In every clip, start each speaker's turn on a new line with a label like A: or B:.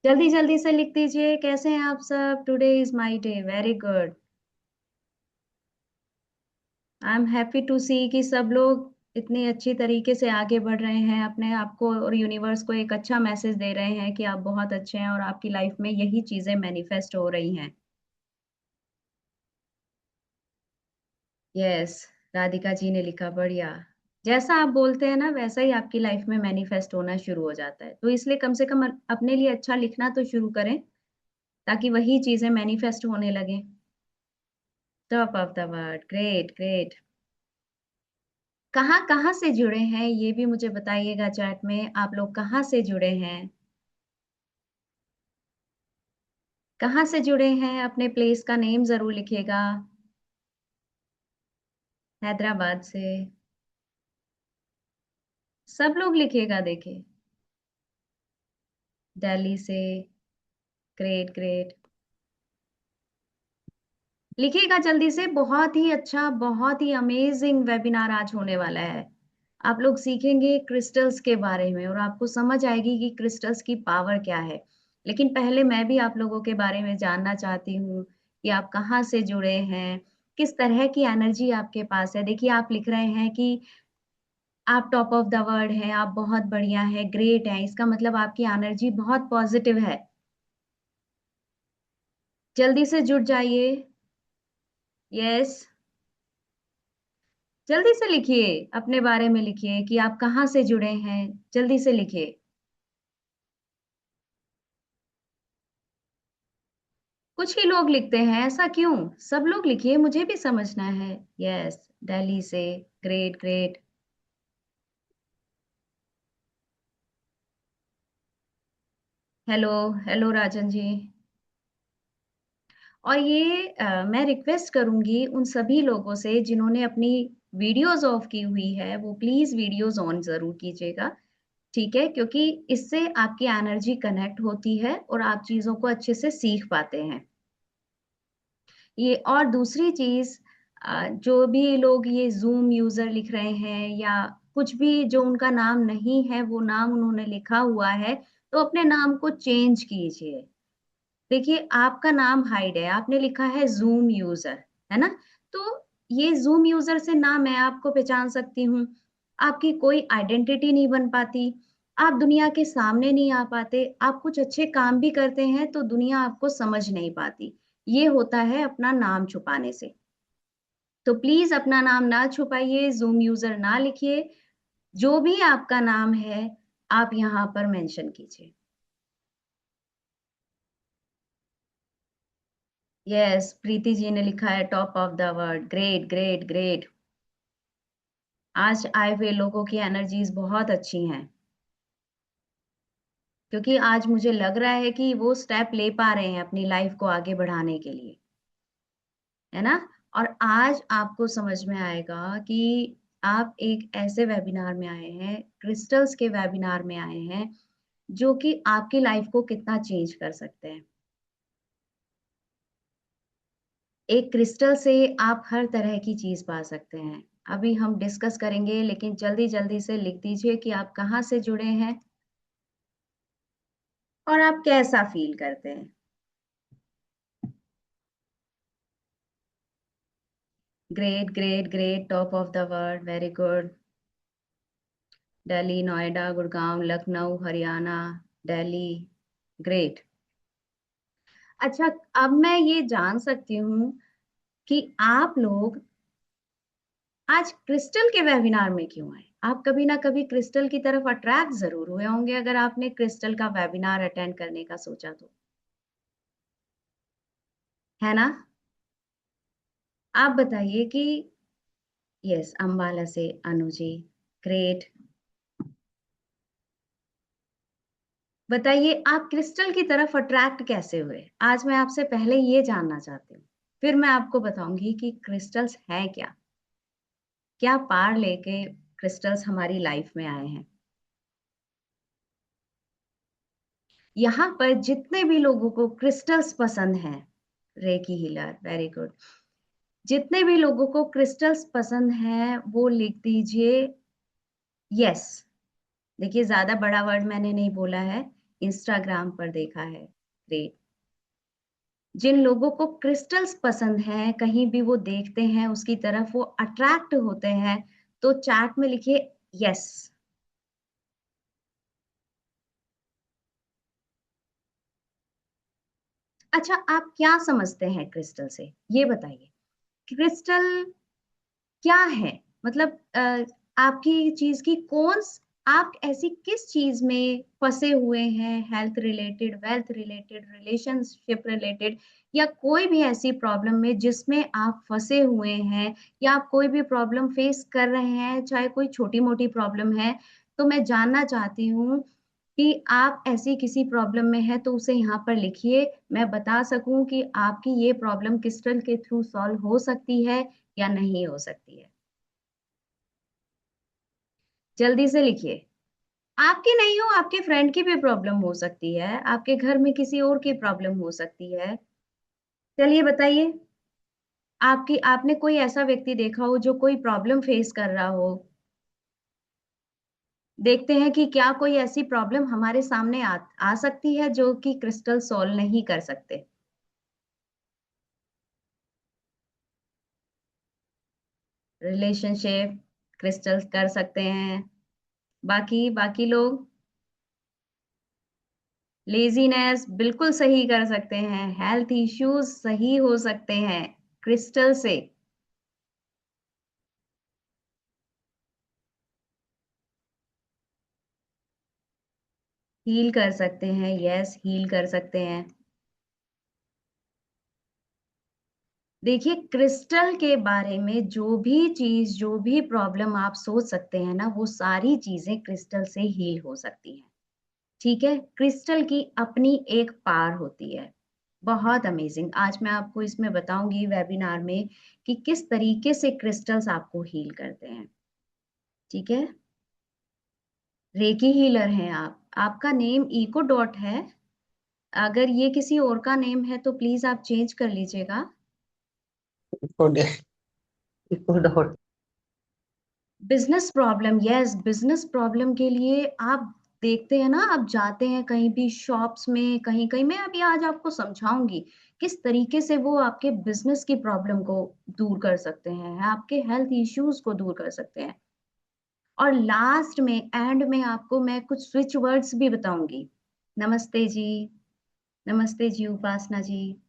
A: जल्दी जल्दी से लिख दीजिए, कैसे हैं आप सब? Today is my day. Very good. I am happy to see कि सब लोग इतनी अच्छी तरीके से आगे बढ़ रहे हैं, अपने आप को और यूनिवर्स को एक अच्छा मैसेज दे रहे हैं कि आप बहुत अच्छे हैं और आपकी लाइफ में यही चीजें मैनिफेस्ट हो रही हैं। यस, राधिका जी ने लिखा, बढ़िया। जैसा आप बोलते हैं ना वैसा ही आपकी लाइफ में मैनिफेस्ट होना शुरू हो जाता है, तो इसलिए कम से कम अपने लिए अच्छा लिखना तो शुरू करें, ताकि वही चीजें मैनिफेस्ट होने लगे। Top of the world, great great. कहाँ कहाँ से जुड़े हैं ये भी मुझे बताइएगा चैट में, आप लोग कहाँ से जुड़े हैं? कहाँ से जुड़े हैं, अपने प्लेस का नेम जरूर लिखिएगा। हैदराबाद से। सब लोग लिखिएगा, देखिए। दिल्ली से। Great great. लिखिएगा जल्दी से, बहुत ही अच्छा, बहुत ही अमेजिंग वेबिनार आज होने वाला है। आप लोग सीखेंगे क्रिस्टल्स के बारे में और आपको समझ आएगी कि क्रिस्टल्स की पावर क्या है। लेकिन पहले मैं भी आप लोगों के बारे में जानना चाहती हूँ कि आप कहाँ से जुड़े हैं, किस तरह की एनर्जी आपके पास है। देखिए, आप लिख रहे हैं कि आप टॉप ऑफ द वर्ल्ड हैं, आप बहुत बढ़िया हैं, ग्रेट हैं। इसका मतलब आपकी एनर्जी बहुत पॉजिटिव है। जल्दी से जुड़ जाइए। यस। जल्दी से लिखिए, अपने बारे में लिखिए कि आप कहाँ से जुड़े हैं। जल्दी से लिखिए। कुछ ही लोग लिखते हैं, ऐसा क्यों? सब लोग लिखिए, मुझे भी समझना है। यस, दिल्ली से। Great great. Hello. Hello Rajan ji. और ये मैं रिक्वेस्ट करूंगी उन सभी लोगों से जिन्होंने अपनी वीडियोस ऑफ की हुई है, वो प्लीज वीडियोस ऑन जरूर कीजिएगा। ठीक है, क्योंकि इससे आपकी एनर्जी कनेक्ट होती है और आप चीजों को अच्छे से सीख पाते हैं। ये और दूसरी चीज, जो भी लोग ये जूम यूजर लिख रहे हैं या कुछ भी जो उनका नाम नहीं है वो नाम उन्होंने लिखा हुआ है, तो अपने नाम को चेंज कीजिए। देखिए, आपका नाम हाइड है, आपने लिखा है जूम यूजर, है ना? तो ये जूम यूजर से ना मैं आपको पहचान सकती हूँ, आपकी कोई आइडेंटिटी नहीं बन पाती, आप दुनिया के सामने नहीं आ पाते, आप कुछ अच्छे काम भी करते हैं तो दुनिया आपको समझ नहीं पाती। ये होता है अपना नाम छुपाने से। तो प्लीज अपना नाम ना छुपाइए, जूम यूजर ना लिखिए। जो भी आपका नाम है आप यहाँ पर मेंशन कीजिए। यस, प्रीति जी ने लिखा है top of the world. Great great great. आज आए हुए लोगों की एनर्जीज बहुत अच्छी हैं, क्योंकि आज मुझे लग रहा है कि वो स्टेप ले पा रहे हैं अपनी लाइफ को आगे बढ़ाने के लिए, है ना? और आज आपको समझ में आएगा कि आप एक ऐसे वेबिनार में आए हैं, क्रिस्टल्स के वेबिनार में आए हैं, जो कि आपकी लाइफ को कितना चेंज कर सकते हैं। एक क्रिस्टल से आप हर तरह की चीज पा सकते हैं। अभी हम डिस्कस करेंगे, लेकिन जल्दी जल्दी से लिख दीजिए कि आप कहाँ से जुड़े हैं और आप कैसा फील करते हैं। Great great great, top of the world, very good. Delhi, Noida, Gurgaon, Lucknow, Haryana, Delhi. Great. अच्छा, अब मैं ये जान सकती हूँ कि आप लोग आज क्रिस्टल के वेबिनार में क्यों आए? आप कभी ना कभी क्रिस्टल की तरफ अट्रैक्ट जरूर हुए होंगे, अगर आपने क्रिस्टल का वेबिनार अटेंड करने का सोचा तो, है ना? आप बताइए कि यस, अंबाला से अनुजी। ग्रेट। बताइए, आप क्रिस्टल की तरफ अट्रैक्ट कैसे हुए? आज मैं आपसे पहले ये जानना चाहती हूँ, फिर मैं आपको बताऊंगी कि क्रिस्टल्स है क्या, क्या पार लेके क्रिस्टल्स हमारी लाइफ में आए हैं। यहाँ पर जितने भी लोगों को क्रिस्टल्स पसंद हैं, रेकी हीलर, वेरी गुड। जितने भी लोगों को क्रिस्टल्स पसंद हैं वो लिख दीजिए यस। देखिए, ज्यादा बड़ा वर्ड मैंने नहीं बोला है, इंस्टाग्राम पर देखा है। ग्रेट। जिन लोगों को क्रिस्टल्स पसंद हैं, कहीं भी वो देखते हैं उसकी तरफ वो अट्रैक्ट होते हैं, तो चैट में लिखिए यस। अच्छा, आप क्या समझते हैं क्रिस्टल से? ये बताइए। क्रिस्टल क्या है? मतलब आपकी चीज़ की आप ऐसी किस चीज़ में फँसे हुए हैं? Health related, wealth related, relationship related या कोई भी ऐसी प्रॉब्लम में जिसमें आप फँसे हुए हैं या आप कोई भी प्रॉब्लम फेस कर रहे हैं, चाहे कोई छोटी-मोटी प्रॉब्लम है, तो मैं जानना चाहती हूँ कि आप ऐसी किसी प्रॉब्लम में हैं, तो उसे यहाँ पर लिखिए। मैं बता सकूँ कि आपकी ये प्रॉब्लम क्रिस्टल के थ्रू सॉल्व हो सकती है या नहीं हो सकती है। जल्दी से लिखिए। आपकी नहीं हो, आपके फ्रेंड की भी प्रॉब्लम हो सकती है, आपके घर में किसी और की प्रॉब्लम हो सकती है। चलिए बताइए, आपकी आपने कोई ऐसा व्यक्ति देखा हो जो कोई प्रॉब्लम फेस कर रहा हो? देखते हैं कि क्या कोई ऐसी प्रॉब्लम हमारे सामने आ सकती है जो कि क्रिस्टल सॉल्व नहीं कर सकते। रिलेशनशिप क्रिस्टल कर सकते हैं। बाकी बाकी लोग लेज़ीनेस बिल्कुल सही कर सकते हैं, हेल्थ इश्यूज़ सही हो सकते हैं क्रिस्टल से। हील कर सकते हैं, यस हील कर सकते हैं। देखिए क्रिस्टल के बारे में जो भी चीज़, जो भी प्रॉब्लम आप सोच सकते हैं ना, वो सारी चीज़ें क्रिस्टल से हील हो सकती हैं, ठीक है? क्रिस्टल की अपनी एक पावर होती है, बहुत अमेज़िंग। आज मैं आपको इसमें बताऊँगी वेबिनार में कि किस तरीके से क्रिस्टल्स आपको हील करते हैं, ठीक है? रेकी हीलर हैं आप, आपका नेम इको डॉट है, अगर ये किसी और का नेम है तो प्लीज़ आप चेंज कर लीजिएगा।
B: Good, good out.
A: Business problem yes, business problem के लिए आप देखते हैं ना, आप जाते हैं कहीं भी शॉप्स में, कहीं-कहीं मैं अभी आज आपको समझाऊँगी, किस तरीके से वो आपके बिज़नेस की प्रॉब्लम को दूर कर सकते हैं, आपके हेल्थ इश्यूज़ को दूर कर सकते हैं। और लास्ट में एंड में आपको मैं कुछ स्विच वर्ड्स भी बताऊँगी। नमस्ते जी, उपासना जी।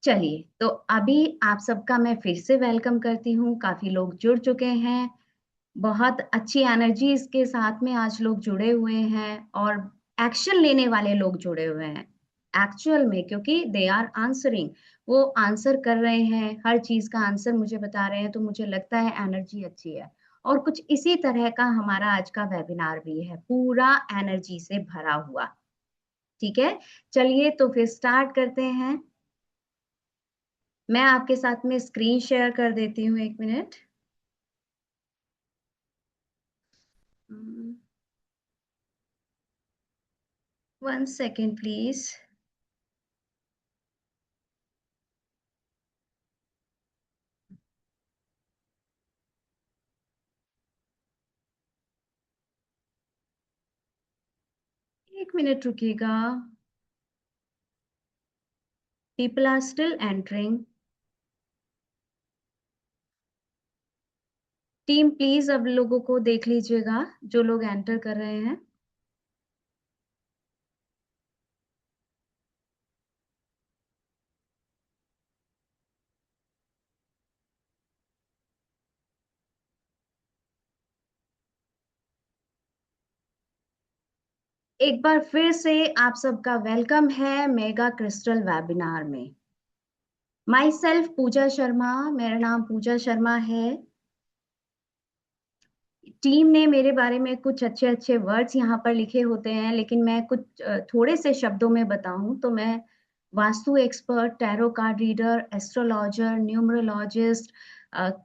A: चलिए, तो अभी आप सबका मैं फिर से वेलकम करती हूँ, काफ़ी लोग जुड़ चुके हैं। बहुत अच्छी एनर्जीज़ के साथ में आज लोग जुड़े हुए हैं और एक्शन लेने वाले लोग जुड़े हुए हैं। एक्चुअल में क्योंकि दे आर आंसरिंग, वो आंसर कर रहे हैं, हर चीज़ का आंसर मुझे बता रहे हैं, तो मुझे लगता है एनर्जी अच्छी है। और कुछ इसी तरह का हमारा आज का वेबिनार भी है, पूरा एनर्जी से भरा हुआ, ठीक है? चलिए तो फिर स्टार्ट करते हैं। मैं आपके साथ में स्क्रीन शेयर कर देती हूँ 1 minute. Um, 1 second please. 1 minute रुकिएगा। People are still entering. Team please अब लोगों को देख लीजिएगा, जो लोग एंटर कर रहे हैं। एक बार फिर से आप सबका वेलकम है मेगा क्रिस्टल वेबिनार में। माई सेल्फ पूजा शर्मा, मेरा नाम पूजा शर्मा है। टीम ने मेरे बारे में कुछ अच्छे-अच्छे वर्ड्स यहाँ पर लिखे होते हैं, लेकिन मैं कुछ थोड़े से शब्दों में बताऊँ तो मैं vastu expert, tarot card reader, astrologer, numerologist,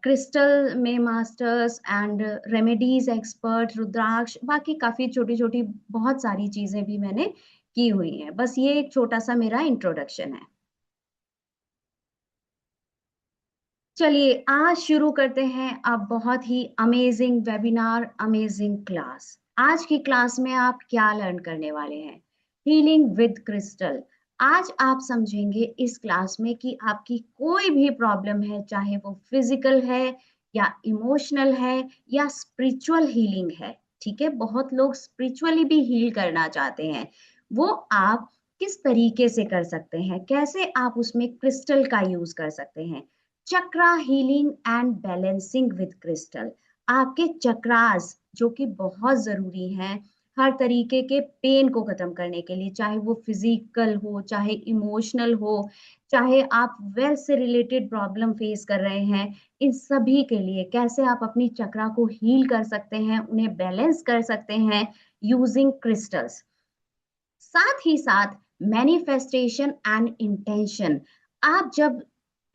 A: crystal में मास्टर्स एंड रेमेडीज़ एक्सपर्ट, रुद्राक्ष, बाकी काफ़ी छोटी-छोटी बहुत सारी चीज़ें भी मैंने की हुई हैं। बस ये एक छोटा-सा मेरा इंट्रोडक्शन है। चलिए आज शुरू करते हैं अब बहुत ही अमेजिंग वेबिनार, अमेजिंग क्लास। आज की क्लास में आप क्या लर्न करने वाले हैं? Healing with crystal. आज आप समझेंगे इस क्लास में कि आपकी कोई भी प्रॉब्लम है, चाहे वो फिजिकल है या इमोशनल है या स्पिरिचुअल हीलिंग है। ठीक है, बहुत लोग स्पिरिचुअली भी हील करना चाहते हैं। वो आप किस तरीके से कर सकते हैं, कैसे आप उसमें क्रिस्टल का यूज कर सकते हैं। Chakra healing and balancing with crystal. आपके चक्रास जो कि बहुत जरूरी हैं हर तरीके के पेन को खत्म करने के लिए, चाहे वो फिजिकल हो, चाहे इमोशनल हो, चाहे आप वेल्थ से रिलेटेड प्रॉब्लम फेस कर रहे हैं, इन सभी के लिए कैसे आप अपनी चक्रा को हील कर सकते हैं, उन्हें बैलेंस कर सकते हैं यूजिंग क्रिस्टल्स। साथ ही साथ मैनिफेस्टेशन एंड इंटेंशन। आप जब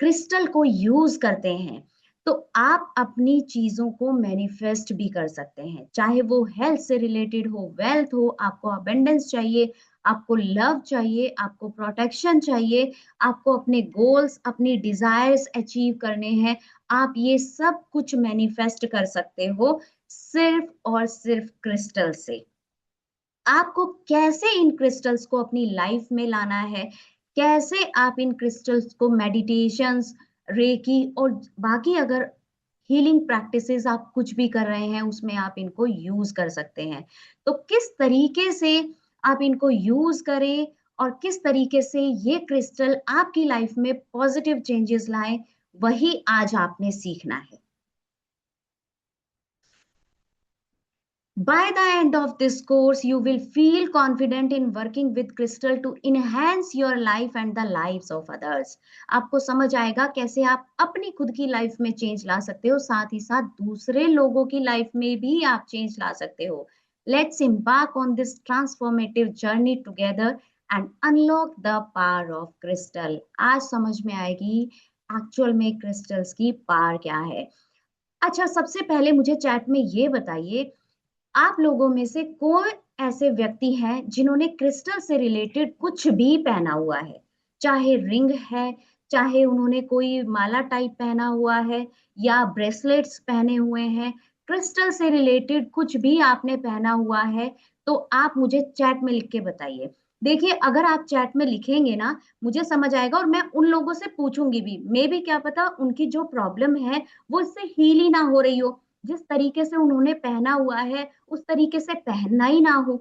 A: क्रिस्टल को यूज करते हैं तो आप अपनी चीजों को मैनिफेस्ट भी कर सकते हैं, चाहे वो हेल्थ से रिलेटेड हो, वेल्थ हो, आपको अबेंडेंस चाहिए, आपको लव चाहिए, आपको प्रोटेक्शन चाहिए, आपको अपने गोल्स, अपनी डिजायर्स अचीव करने हैं। आप ये सब कुछ मैनिफेस्ट कर सकते हो सिर्फ और सिर्फ क्रिस्टल से। आपको कैसे इन क्रिस्टल्स को अपनी लाइफ में लाना है, कैसे आप इन क्रिस्टल्स को मेडिटेशंस, रेकी और बाकी अगर हीलिंग प्रैक्टिसेस आप कुछ भी कर रहे हैं उसमें आप इनको यूज कर सकते हैं। तो किस तरीके से आप इनको यूज करें और किस तरीके से ये क्रिस्टल आपकी लाइफ में पॉजिटिव चेंजेस लाए, वही आज आपने सीखना है। By the end of this course, you will feel confident in working with crystal to enhance your life and the lives of others. आपको समझ आएगा कैसे आप अपनी खुद की लाइफ में चेंज ला सकते हो, साथ ही साथ दूसरे लोगों की लाइफ में भी आप चेंज ला सकते हो। Let's embark on this transformative journey together and unlock the power of crystal. आज समझ में आएगी एक्चुअल में क्रिस्टल्स की पावर क्या है। अच्छा, सबसे पहले मुझे चैट में ये बताइए, आप लोगों में से कौन ऐसे व्यक्ति हैं जिन्होंने क्रिस्टल से रिलेटेड कुछ भी पहना हुआ है, चाहे रिंग है, चाहे उन्होंने कोई माला टाइप पहना हुआ है या ब्रेसलेट्स पहने हुए हैं, क्रिस्टल से रिलेटेड कुछ भी आपने पहना हुआ है तो आप मुझे चैट में लिख के बताइए। देखिए, अगर आप चैट में लिखेंगे ना, मुझे समझ आएगा और मैं उन लोगों से पूछूंगी भी, मे भी क्या पता उनकी जो प्रॉब्लम है वो इससे हील ही ना हो रही हो, जिस तरीके से उन्होंने पहना हुआ है उस तरीके से पहनना ही ना हो,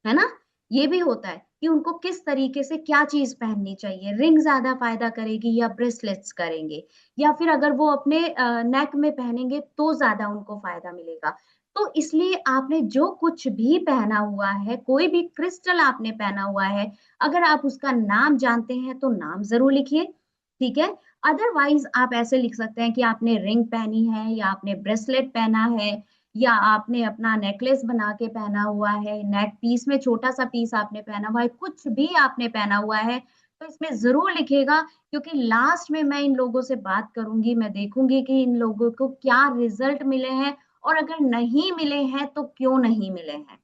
A: है ना। ये भी होता है कि उनको किस तरीके से क्या चीज पहननी चाहिए, रिंग ज्यादा फायदा करेगी या ब्रेसलेट्स करेंगे, या फिर अगर वो अपने नेक में पहनेंगे तो ज्यादा उनको फायदा मिलेगा। तो इसलिए आपने जो कुछ भी पहना हुआ है, कोई भी क्रिस्टल आपने पहना हुआ है, अगर आप उसका नाम जानते हैं तो नाम जरूर लिखिए। ठीक है, अदरवाइज आप ऐसे लिख सकते हैं कि आपने रिंग पहनी है या आपने ब्रेसलेट पहना है या आपने अपना नेकलेस बना के पहना हुआ है, नेक पीस में छोटा सा पीस आपने पहना हुआ है, कुछ भी आपने पहना हुआ है तो इसमें जरूर लिखेगा, क्योंकि लास्ट में मैं इन लोगों से बात करूंगी, मैं देखूंगी कि इन लोगों को क्या रिजल्ट मिले हैं और अगर नहीं मिले हैं तो क्यों नहीं मिले हैं,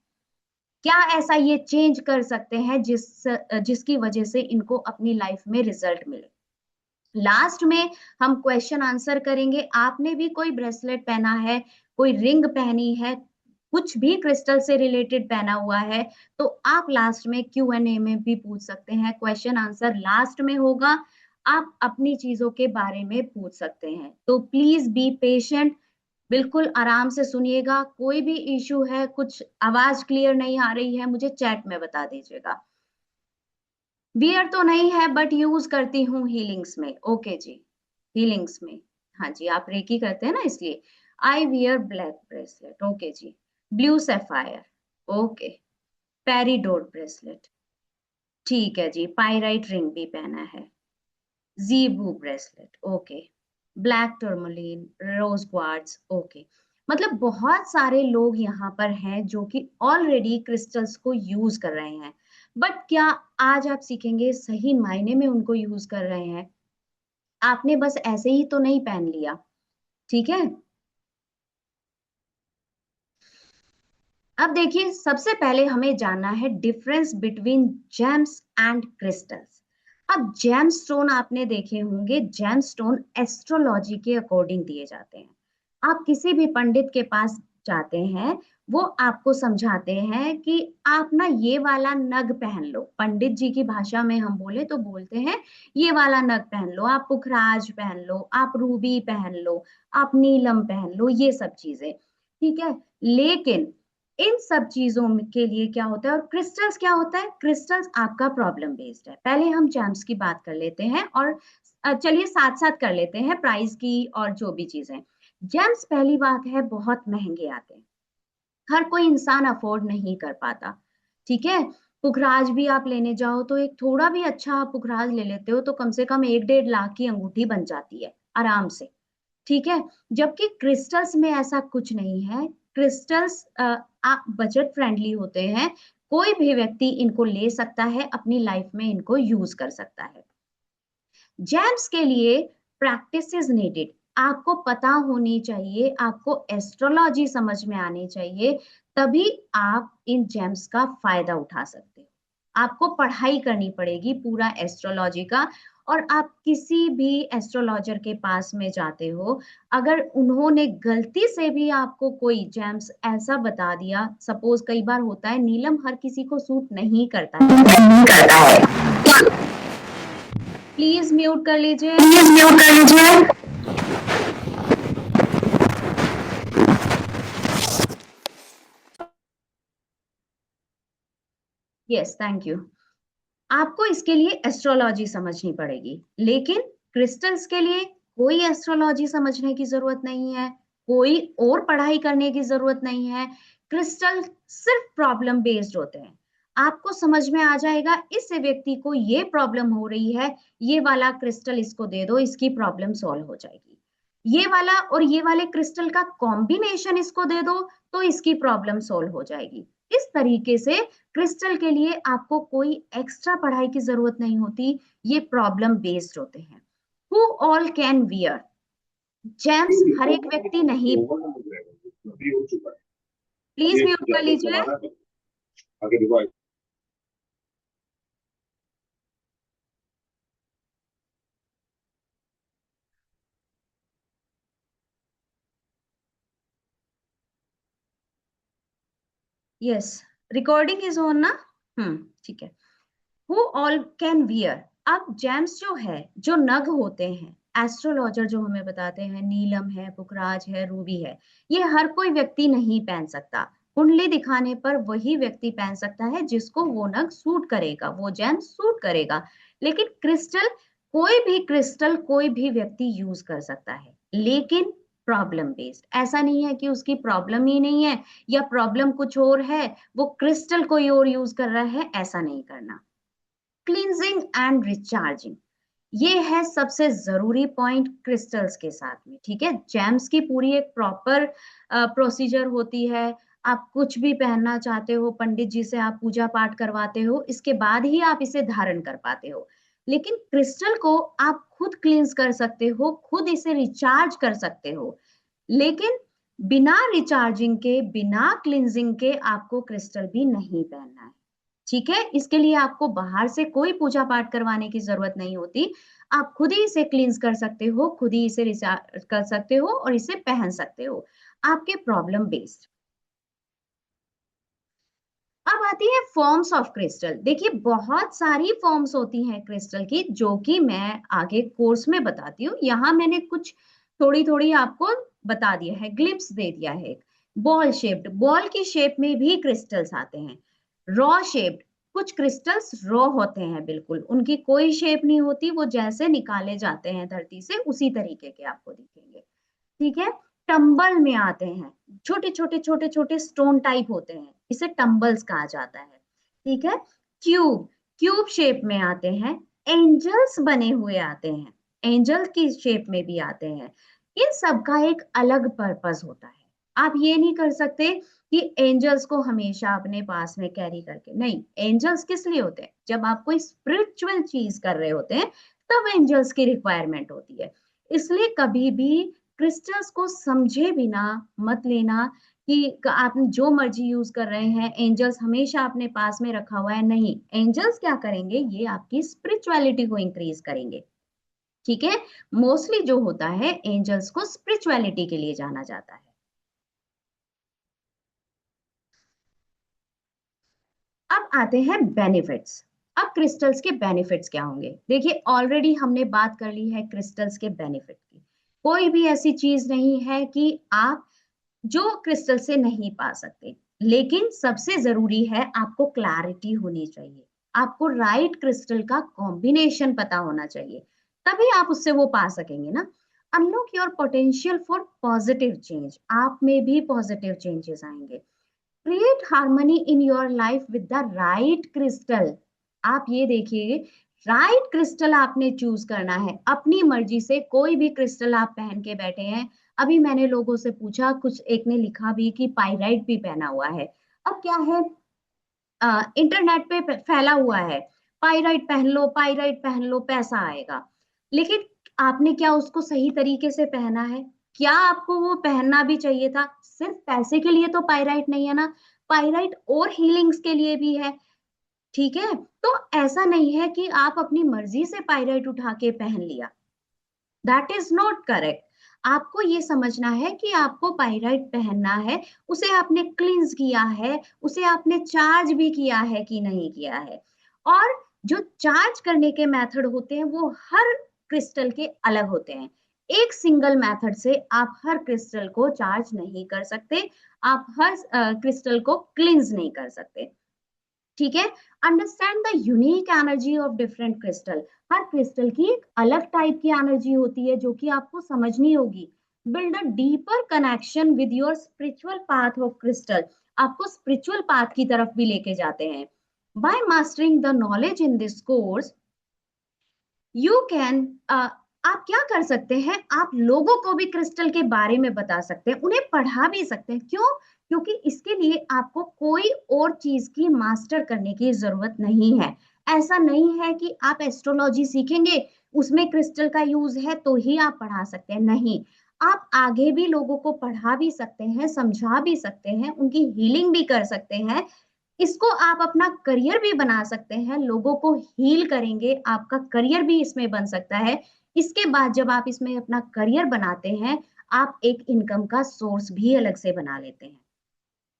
A: क्या ऐसा ये चेंज कर सकते हैं जिसकी वजह से इनको अपनी लाइफ में रिजल्ट मिले। लास्ट में हम क्वेश्चन आंसर करेंगे। आपने भी कोई ब्रेसलेट पहना है, कोई रिंग पहनी है, कुछ भी क्रिस्टल से रिलेटेड पहना हुआ है तो आप लास्ट में Q&A में भी पूछ सकते हैं, क्वेश्चन आंसर लास्ट में होगा, आप अपनी चीजों के बारे में पूछ सकते हैं। तो प्लीज बी पेशेंट, बिल्कुल आराम से सुनिएगा। कोई भी इश्यू है, कुछ आवाज क्लियर नहीं आ रही है, मुझे चैट में बता दीजिएगा। बियर तो नहीं है बट यूज करती हूँ हीलिंग्स में। ओके जी, हीलिंग्स में। हाँ जी, आप रेकी करते हैं ना इसलिए। I wear black bracelet. Okay जी। Blue sapphire. Okay. Peridot bracelet. ठीक है जी। पाइराइट रिंग भी पहना है। जीबू bracelet. Okay. Black tourmaline, rose quartz. Okay. मतलब बहुत सारे लोग यहाँ पर हैं जो कि ऑलरेडी क्रिस्टल्स को यूज कर रहे हैं, बट क्या आज आप सीखेंगे सही मायने में उनको यूज कर रहे हैं? आपने बस ऐसे ही तो नहीं पहन लिया। ठीक है, अब देखिए, सबसे पहले हमें जानना है difference between James and crystals. अब जेम स्टोन आपने देखे होंगे, जेम स्टोन एस्ट्रोलॉजी के अकॉर्डिंग दिए जाते हैं। आप किसी भी पंडित के पास जाते हैं, वो आपको समझाते हैं कि आप ना ये वाला नग पहन लो। पंडित जी की भाषा में हम बोले तो बोलते हैं ये वाला नग पहन लो, आप पुखराज पहन लो, आप रूबी पहन लो, आप नीलम पहन लो, ये सब चीजें, ठीक है। लेकिन इन सब चीजों के लिए क्या होता है, और क्रिस्टल्स क्या होता है, क्रिस्टल्स आपका प्रॉब्लम बेस्ड है। पहले हम जेम्स की बात कर लेते हैं, और चलिए साथ साथ कर लेते हैं प्राइस की और जो भी चीजें। जेम्स पहली बात है बहुत महंगे आते हैं, हर कोई इंसान अफोर्ड नहीं कर पाता, ठीक है। पुखराज भी आप लेने जाओ तो एक थोड़ा भी अच्छा आप पुखराज ले लेते हो तो कम से कम 1-1.5 लाख की अंगूठी बन जाती है आराम से, ठीक है। जबकि क्रिस्टल्स में ऐसा कुछ नहीं है। क्रिस्टल्स आप बजट फ्रेंडली होते हैं, कोई भी व्यक्ति इनको ले सकता है, अपनी लाइफ में इनको यूज कर सकता है। जेम्स के लिए प्रैक्टिस इज नीडेड, आपको पता होनी चाहिए, आपको एस्ट्रोलॉजी समझ में आनी चाहिए, तभी आप इन जेम्स का फायदा उठा सकते हो। आपको पढ़ाई करनी पड़ेगी पूरा एस्ट्रोलॉजी का, और आप किसी भी एस्ट्रोलॉजर के पास में जाते हो, अगर उन्होंने गलती से भी आपको कोई जेम्स ऐसा बता दिया, सपोज कई बार होता है नीलम हर किसी को सूट नहीं करता है, प्लीज म्यूट कर लीजिए। Yes, thank you. आपको इसके लिए एस्ट्रोलॉजी समझनी पड़ेगी, लेकिन क्रिस्टल्स के लिए कोई एस्ट्रोलॉजी समझने की जरूरत नहीं है, कोई और पढ़ाई करने की जरूरत नहीं है। क्रिस्टल सिर्फ प्रॉब्लम बेस्ड होते हैं। आपको समझ में आ जाएगा इस व्यक्ति को ये प्रॉब्लम हो रही है, ये वाला क्रिस्टल इसको दे दो, इसकी प्रॉब्लम सॉल्व हो जाएगी। ये वाला और ये वाले क्रिस्टल का कॉम्बिनेशन इसको दे दो तो इसकी प्रॉब्लम सॉल्व हो जाएगी। इस तरीके से क्रिस्टल के लिए आपको कोई एक्स्ट्रा पढ़ाई की जरूरत नहीं होती, ये प्रॉब्लम बेस्ड होते हैं। Who all can wear gems, हर एक व्यक्ति नहीं। प्लीज म्यूट कर लीजिए। यस, रिकॉर्डिंग इज ऑन ना। ठीक है। हु ऑल कैन वियर, अब जेम्स जो है, जो नग होते हैं, एस्ट्रोलॉजर जो हमें बताते हैं, नीलम है, पुखराज है, रूबी है, ये हर कोई व्यक्ति नहीं पहन सकता। कुंडली दिखाने पर वही व्यक्ति पहन सकता है जिसको वो नग सूट करेगा, वो जेम्स सूट करेगा। लेकिन क्रिस्टल, कोई भी क्रिस्टल कोई भी व्यक्ति यूज कर सकता है, लेकिन प्रॉब्लम बेस्ड। ऐसा नहीं है कि उसकी प्रॉब्लम ही नहीं है या प्रॉब्लम कुछ और है, वो क्रिस्टल कोई और यूज कर रहा है, ऐसा नहीं करना। क्लींजिंग एंड रिचार्जिंग, ये है सबसे जरूरी पॉइंट क्रिस्टल्स के साथ में, ठीक है। जेम्स की पूरी एक प्रॉपर प्रोसीजर होती है। आप कुछ भी पहनना चाहते हो, पंडित जी से आप पूजा पाठ करवाते हो, इसके बाद ही आप इसे धारण कर पाते हो। लेकिन क्रिस्टल को आप खुद क्लींस कर सकते हो, खुद इसे रिचार्ज कर सकते हो, लेकिन बिना रिचार्जिंग के, बिना क्लींजिंग के आपको क्रिस्टल भी नहीं पहनना है, ठीक है। इसके लिए आपको बाहर से कोई पूजा पाठ करवाने की जरूरत नहीं होती, आप खुद ही इसे क्लींस कर सकते हो, खुद ही इसे रिचार्ज कर सकते हो और इसे पहन सकते हो, आपके प्रॉब्लम बेस्ड। अब आती है फॉर्म्स ऑफ क्रिस्टल। देखिए बहुत सारी फॉर्म्स होती हैं क्रिस्टल की, जो कि मैं आगे कोर्स में बताती हूँ। यहाँ मैंने कुछ थोड़ी थोड़ी आपको बता दिया है, ग्लिप्स दे दिया है। बॉल शेप्ड, बॉल की शेप में भी क्रिस्टल्स आते हैं। रॉ शेप्ड, कुछ क्रिस्टल्स रॉ होते हैं, बिल्कुल उनकी कोई शेप नहीं होती, वो जैसे निकाले जाते हैं धरती से उसी तरीके के आपको दिखेंगे, ठीक है। टंबल में आते हैं, छोटे छोटे छोटे छोटे स्टोन टाइप होते हैं, इसे टंबल्स कहा जाता है, ठीक है। क्यूब, क्यूब शेप में आते हैं। एंजल्स बने हुए आते हैं, एंजल की शेप में भी आते हैं। इन सब का एक अलग पर्पस होता है। आप ये नहीं कर सकते कि एंजल्स को हमेशा अपने पास में कैरी करके, नहीं। एंजल्स किस लिए होते हैं, जब आप कोई स्पिरिचुअल चीज कर रहे होते हैं तब एंजल्स की रिक्वायरमेंट होती है। इसलिए कभी भी क्रिस्टल्स को समझे बिना मत लेना कि आप जो मर्जी यूज कर रहे हैं, एंजल्स हमेशा अपने पास में रखा हुआ है, नहीं। एंजल्स क्या करेंगे, ये आपकी स्पिरिचुअलिटी को इंक्रीज करेंगे। ठीक है, मोस्टली जो होता है एंजल्स को स्पिरिचुअलिटी के लिए जाना जाता है। अब आते हैं बेनिफिट्स। अब क्रिस्टल्स के बेनिफिट्स क्या होंगे, देखिए ऑलरेडी हमने बात कर ली है क्रिस्टल्स के बेनिफिट की। कोई भी ऐसी चीज नहीं है कि आप जो क्रिस्टल से नहीं पा सकते, लेकिन सबसे जरूरी है आपको क्लैरिटी होनी चाहिए। आपको राइट क्रिस्टल का कॉम्बिनेशन पता होना चाहिए, तभी आप उससे वो पा सकेंगे ना। Unlock your potential for positive change, आप में भी पॉजिटिव चेंजेस आएंगे। Create harmony in your life with the right crystal. आप ये देखिए, राइट क्रिस्टल आपने चूज करना है अपनी मर्जी से। कोई भी क्रिस्टल आप पहन के बैठे हैं, अभी मैंने लोगों से पूछा, कुछ एक ने लिखा भी कि पाइराइट भी पहना हुआ है। अब क्या है, इंटरनेट पे फैला हुआ है, पाइराइट पहन लो, पाइराइट पहन लो, पैसा आएगा। लेकिन आपने क्या उसको सही तरीके से पहना है? क्या आपको वो पहनना भी चाहिए था? सिर्फ पैसे के लिए तो पाइराइट नहीं है ना, पाइराइट और हीलिंग्स के लिए भी है। ठीक है, तो ऐसा नहीं है कि आप अपनी मर्जी से पाइराइट उठा के पहन लिया, दैट इज नॉट करेक्ट। आपको ये समझना है कि आपको पाइराइट पहनना है, उसे आपने क्लींस किया है, उसे आपने चार्ज भी किया है कि नहीं किया है। और जो चार्ज करने के मेथड होते हैं वो हर क्रिस्टल के अलग होते हैं। एक सिंगल मेथड से आप हर क्रिस्टल को चार्ज नहीं कर सकते, आप हर क्रिस्टल को क्लींस नहीं कर सकते। ठीक है, understand the unique energy of different crystal. Her crystal की एक अलग टाइप की एनर्जी होती है जो कि आपको समझनी होगी। Build a deeper connection with your spiritual path of crystal, आपको स्पिरिचुअल पाथ की तरफ भी लेके जाते हैं। By mastering the knowledge in this course you can, आप क्या कर सकते हैं, आप लोगों को भी क्रिस्टल के बारे में बता सकते हैं, उन्हें पढ़ा भी सकते हैं। क्यों? क्योंकि इसके लिए आपको कोई और चीज की मास्टर करने की जरूरत नहीं है। ऐसा नहीं है कि आप एस्ट्रोलॉजी सीखेंगे, उसमें क्रिस्टल का यूज है तो ही आप पढ़ा सकते हैं, नहीं। आप आगे भी लोगों को पढ़ा भी सकते हैं, समझा भी सकते हैं, उनकी हीलिंग भी कर सकते हैं। इसको आप अपना करियर भी बना सकते हैं, लोगों को हील करेंगे, आपका करियर भी इसमें बन सकता है। इसके बाद जब आप इसमें अपना करियर बनाते हैं, आप एक इनकम का सोर्स भी अलग से बना लेते हैं।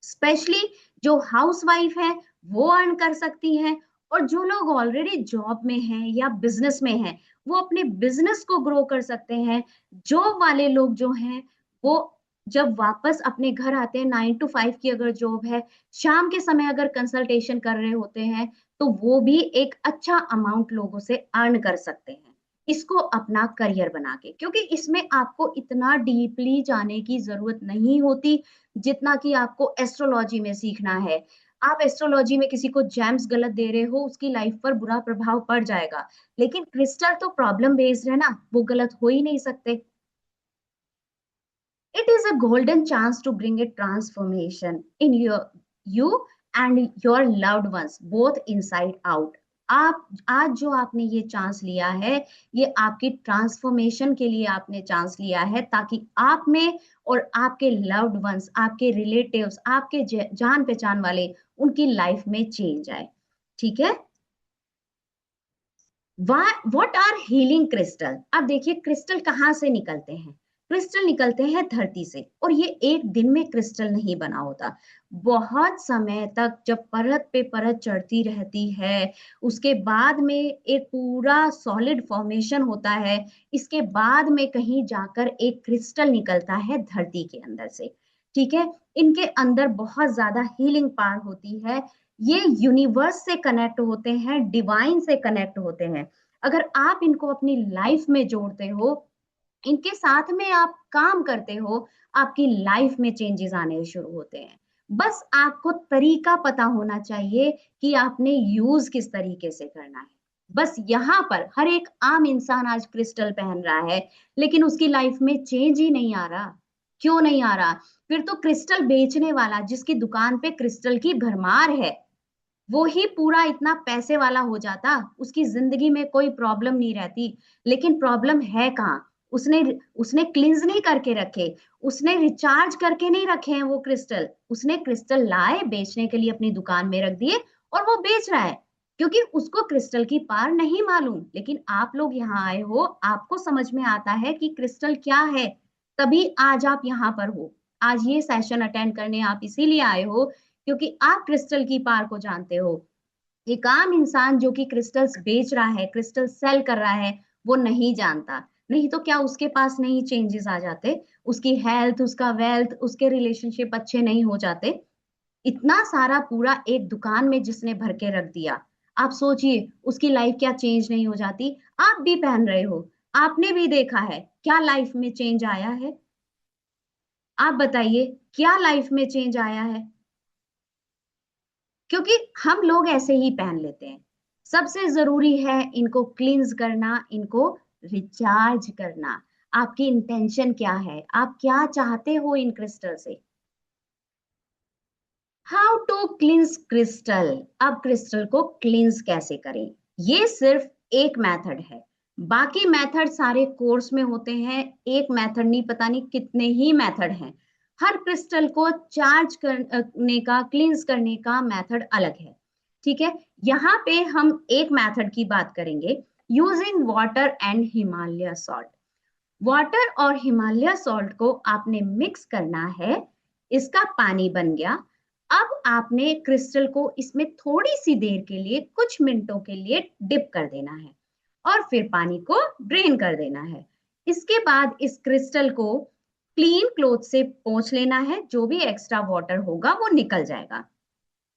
A: स्पेशली जो हाउस वाइफ है वो अर्न कर सकती हैं, और जो लोग ऑलरेडी जॉब में हैं या बिजनेस में हैं वो अपने बिजनेस को ग्रो कर सकते हैं। जॉब वाले लोग जो हैं वो जब वापस अपने घर आते हैं, 9 to 5 की अगर जॉब है, शाम के समय अगर कंसल्टेशन कर रहे होते हैं, तो वो भी एक अच्छा अमाउंट लोगों से अर्न कर सकते हैं इसको अपना करियर बना के। क्योंकि इसमें आपको इतना डीपली जाने की जरूरत नहीं होती जितना कि आपको एस्ट्रोलॉजी में सीखना है। आप एस्ट्रोलॉजी में किसी को जेम्स गलत दे रहे हो, उसकी लाइफ पर बुरा प्रभाव पड़ जाएगा। लेकिन क्रिस्टल तो प्रॉब्लम बेस्ड है ना, वो गलत हो ही नहीं सकते। It is a golden chance to bring a transformation in you and your loved ones, both inside out. आप आज जो आपने ये चांस लिया है, ये आपकी ट्रांसफॉर्मेशन के लिए आपने चांस लिया है, ताकि आप में और आपके लव्ड वंस, आपके रिलेटिव्स, आपके जान पहचान वाले, उनकी लाइफ में चेंज आए। ठीक है, व्हाट आर हीलिंग क्रिस्टल। अब देखिए क्रिस्टल कहाँ से निकलते हैं। क्रिस्टल निकलते हैं धरती से, और ये एक दिन में क्रिस्टल नहीं बना होता। बहुत समय तक जब परत पे परत चढ़ती रहती है, उसके बाद में एक पूरा सॉलिड फॉर्मेशन होता है। इसके बाद में कहीं जाकर एक क्रिस्टल निकलता है धरती के अंदर से। ठीक है, इनके अंदर बहुत ज्यादा हीलिंग पावर होती है। ये यूनिवर्स से कनेक्ट होते हैं, डिवाइन से कनेक्ट होते हैं। अगर आप इनको अपनी लाइफ में जोड़ते हो, इनके साथ में आप काम करते हो, आपकी लाइफ में चेंजेस आने शुरू होते हैं। बस आपको तरीका पता होना चाहिए कि आपने यूज किस तरीके से करना है। बस यहाँ पर हर एक आम इंसान आज क्रिस्टल पहन रहा है, लेकिन उसकी लाइफ में चेंज ही नहीं आ रहा। क्यों नहीं आ रहा? फिर तो क्रिस्टल बेचने वाला जिसकी दुकान पे क्रिस्टल की भरमार है, वो ही पूरा इतना पैसे वाला हो जाता, उसकी जिंदगी में कोई प्रॉब्लम नहीं रहती। लेकिन प्रॉब्लम है कहाँ? उसने उसने क्लींस नहीं करके रखे, उसने रिचार्ज करके नहीं रखे हैं वो क्रिस्टल। उसने क्रिस्टल लाए, बेचने के लिए अपनी दुकान में रख दिए और वो बेच रहा है, क्योंकि उसको क्रिस्टल की पार नहीं मालूम। लेकिन आप लोग यहाँ आए हो, आपको समझ में आता है कि क्रिस्टल क्या है, तभी आज आप यहाँ पर हो। आज ये सेशन अटेंड करने आप इसीलिए आए हो क्योंकि आप क्रिस्टल की पार को जानते हो। एक आम इंसान जो कि क्रिस्टल्स बेच रहा है, क्रिस्टल सेल कर रहा है, वो नहीं जानता। नहीं तो क्या उसके पास नहीं चेंजेस आ जाते, उसकी हेल्थ, उसका वेल्थ, उसके रिलेशनशिप अच्छे नहीं हो जाते? इतना सारा पूरा एक दुकान में जिसने भर के रख दिया, आप सोचिए उसकी लाइफ क्या चेंज नहीं हो जाती। आप भी पहन रहे हो, आपने भी देखा है क्या लाइफ में चेंज आया है? आप बताइए क्या लाइफ में चेंज आया है? क्योंकि हम लोग ऐसे ही पहन लेते हैं। सबसे जरूरी है इनको क्लींस करना, इनको रिचार्ज करना। आपकी इंटेंशन क्या है, आप क्या चाहते हो इन क्रिस्टल से? How to cleanse crystal. अब क्रिस्टल को क्लींस कैसे करें, ये सिर्फ एक मेथड है। बाकी मेथड सारे कोर्स में होते हैं। एक मेथड नहीं, पता नहीं कितने ही मेथड हैं। हर क्रिस्टल को चार्ज करने का, क्लींस करने का मेथड अलग है। ठीक है, यहाँ पे हम एक मेथड की बात करेंगे, using water and Himalaya salt. Water और हिमालय सॉल्ट को आपने मिक्स करना है, इसका पानी बन गया। अब आपने क्रिस्टल को इसमें थोड़ी सी देर के लिए, कुछ मिनटों के लिए डिप कर देना है और फिर पानी को ड्रेन कर देना है। इसके बाद इस क्रिस्टल को क्लीन क्लोथ से पोंछ लेना है, जो भी एक्स्ट्रा वाटर होगा वो निकल जाएगा।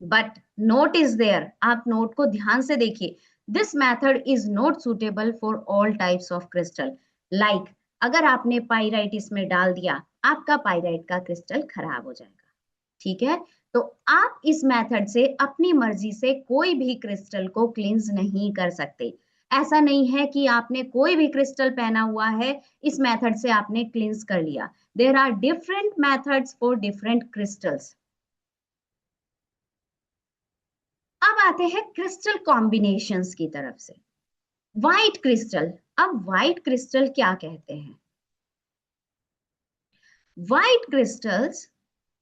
A: बट नोट इज देयर, आप नोट को ध्यान से देखिए। This method is not suitable for all types of crystal. Like अगर आपने पाइराइट इसमें डाल दिया, आपका पाइराइट का क्रिस्टल खराब हो जाएगा। ठीक है, तो आप इस मेथड से अपनी मर्जी से कोई भी क्रिस्टल को क्लींस नहीं कर सकते। ऐसा नहीं है कि आपने कोई भी क्रिस्टल पहना हुआ है, इस मेथड से आपने क्लींस कर लिया। There are different methods for different crystals. अब आते हैं क्रिस्टल कॉम्बिनेशंस की तरफ से। White crystal. अब व्हाइट क्रिस्टल क्या कहते हैं? व्हाइट क्रिस्टल्स,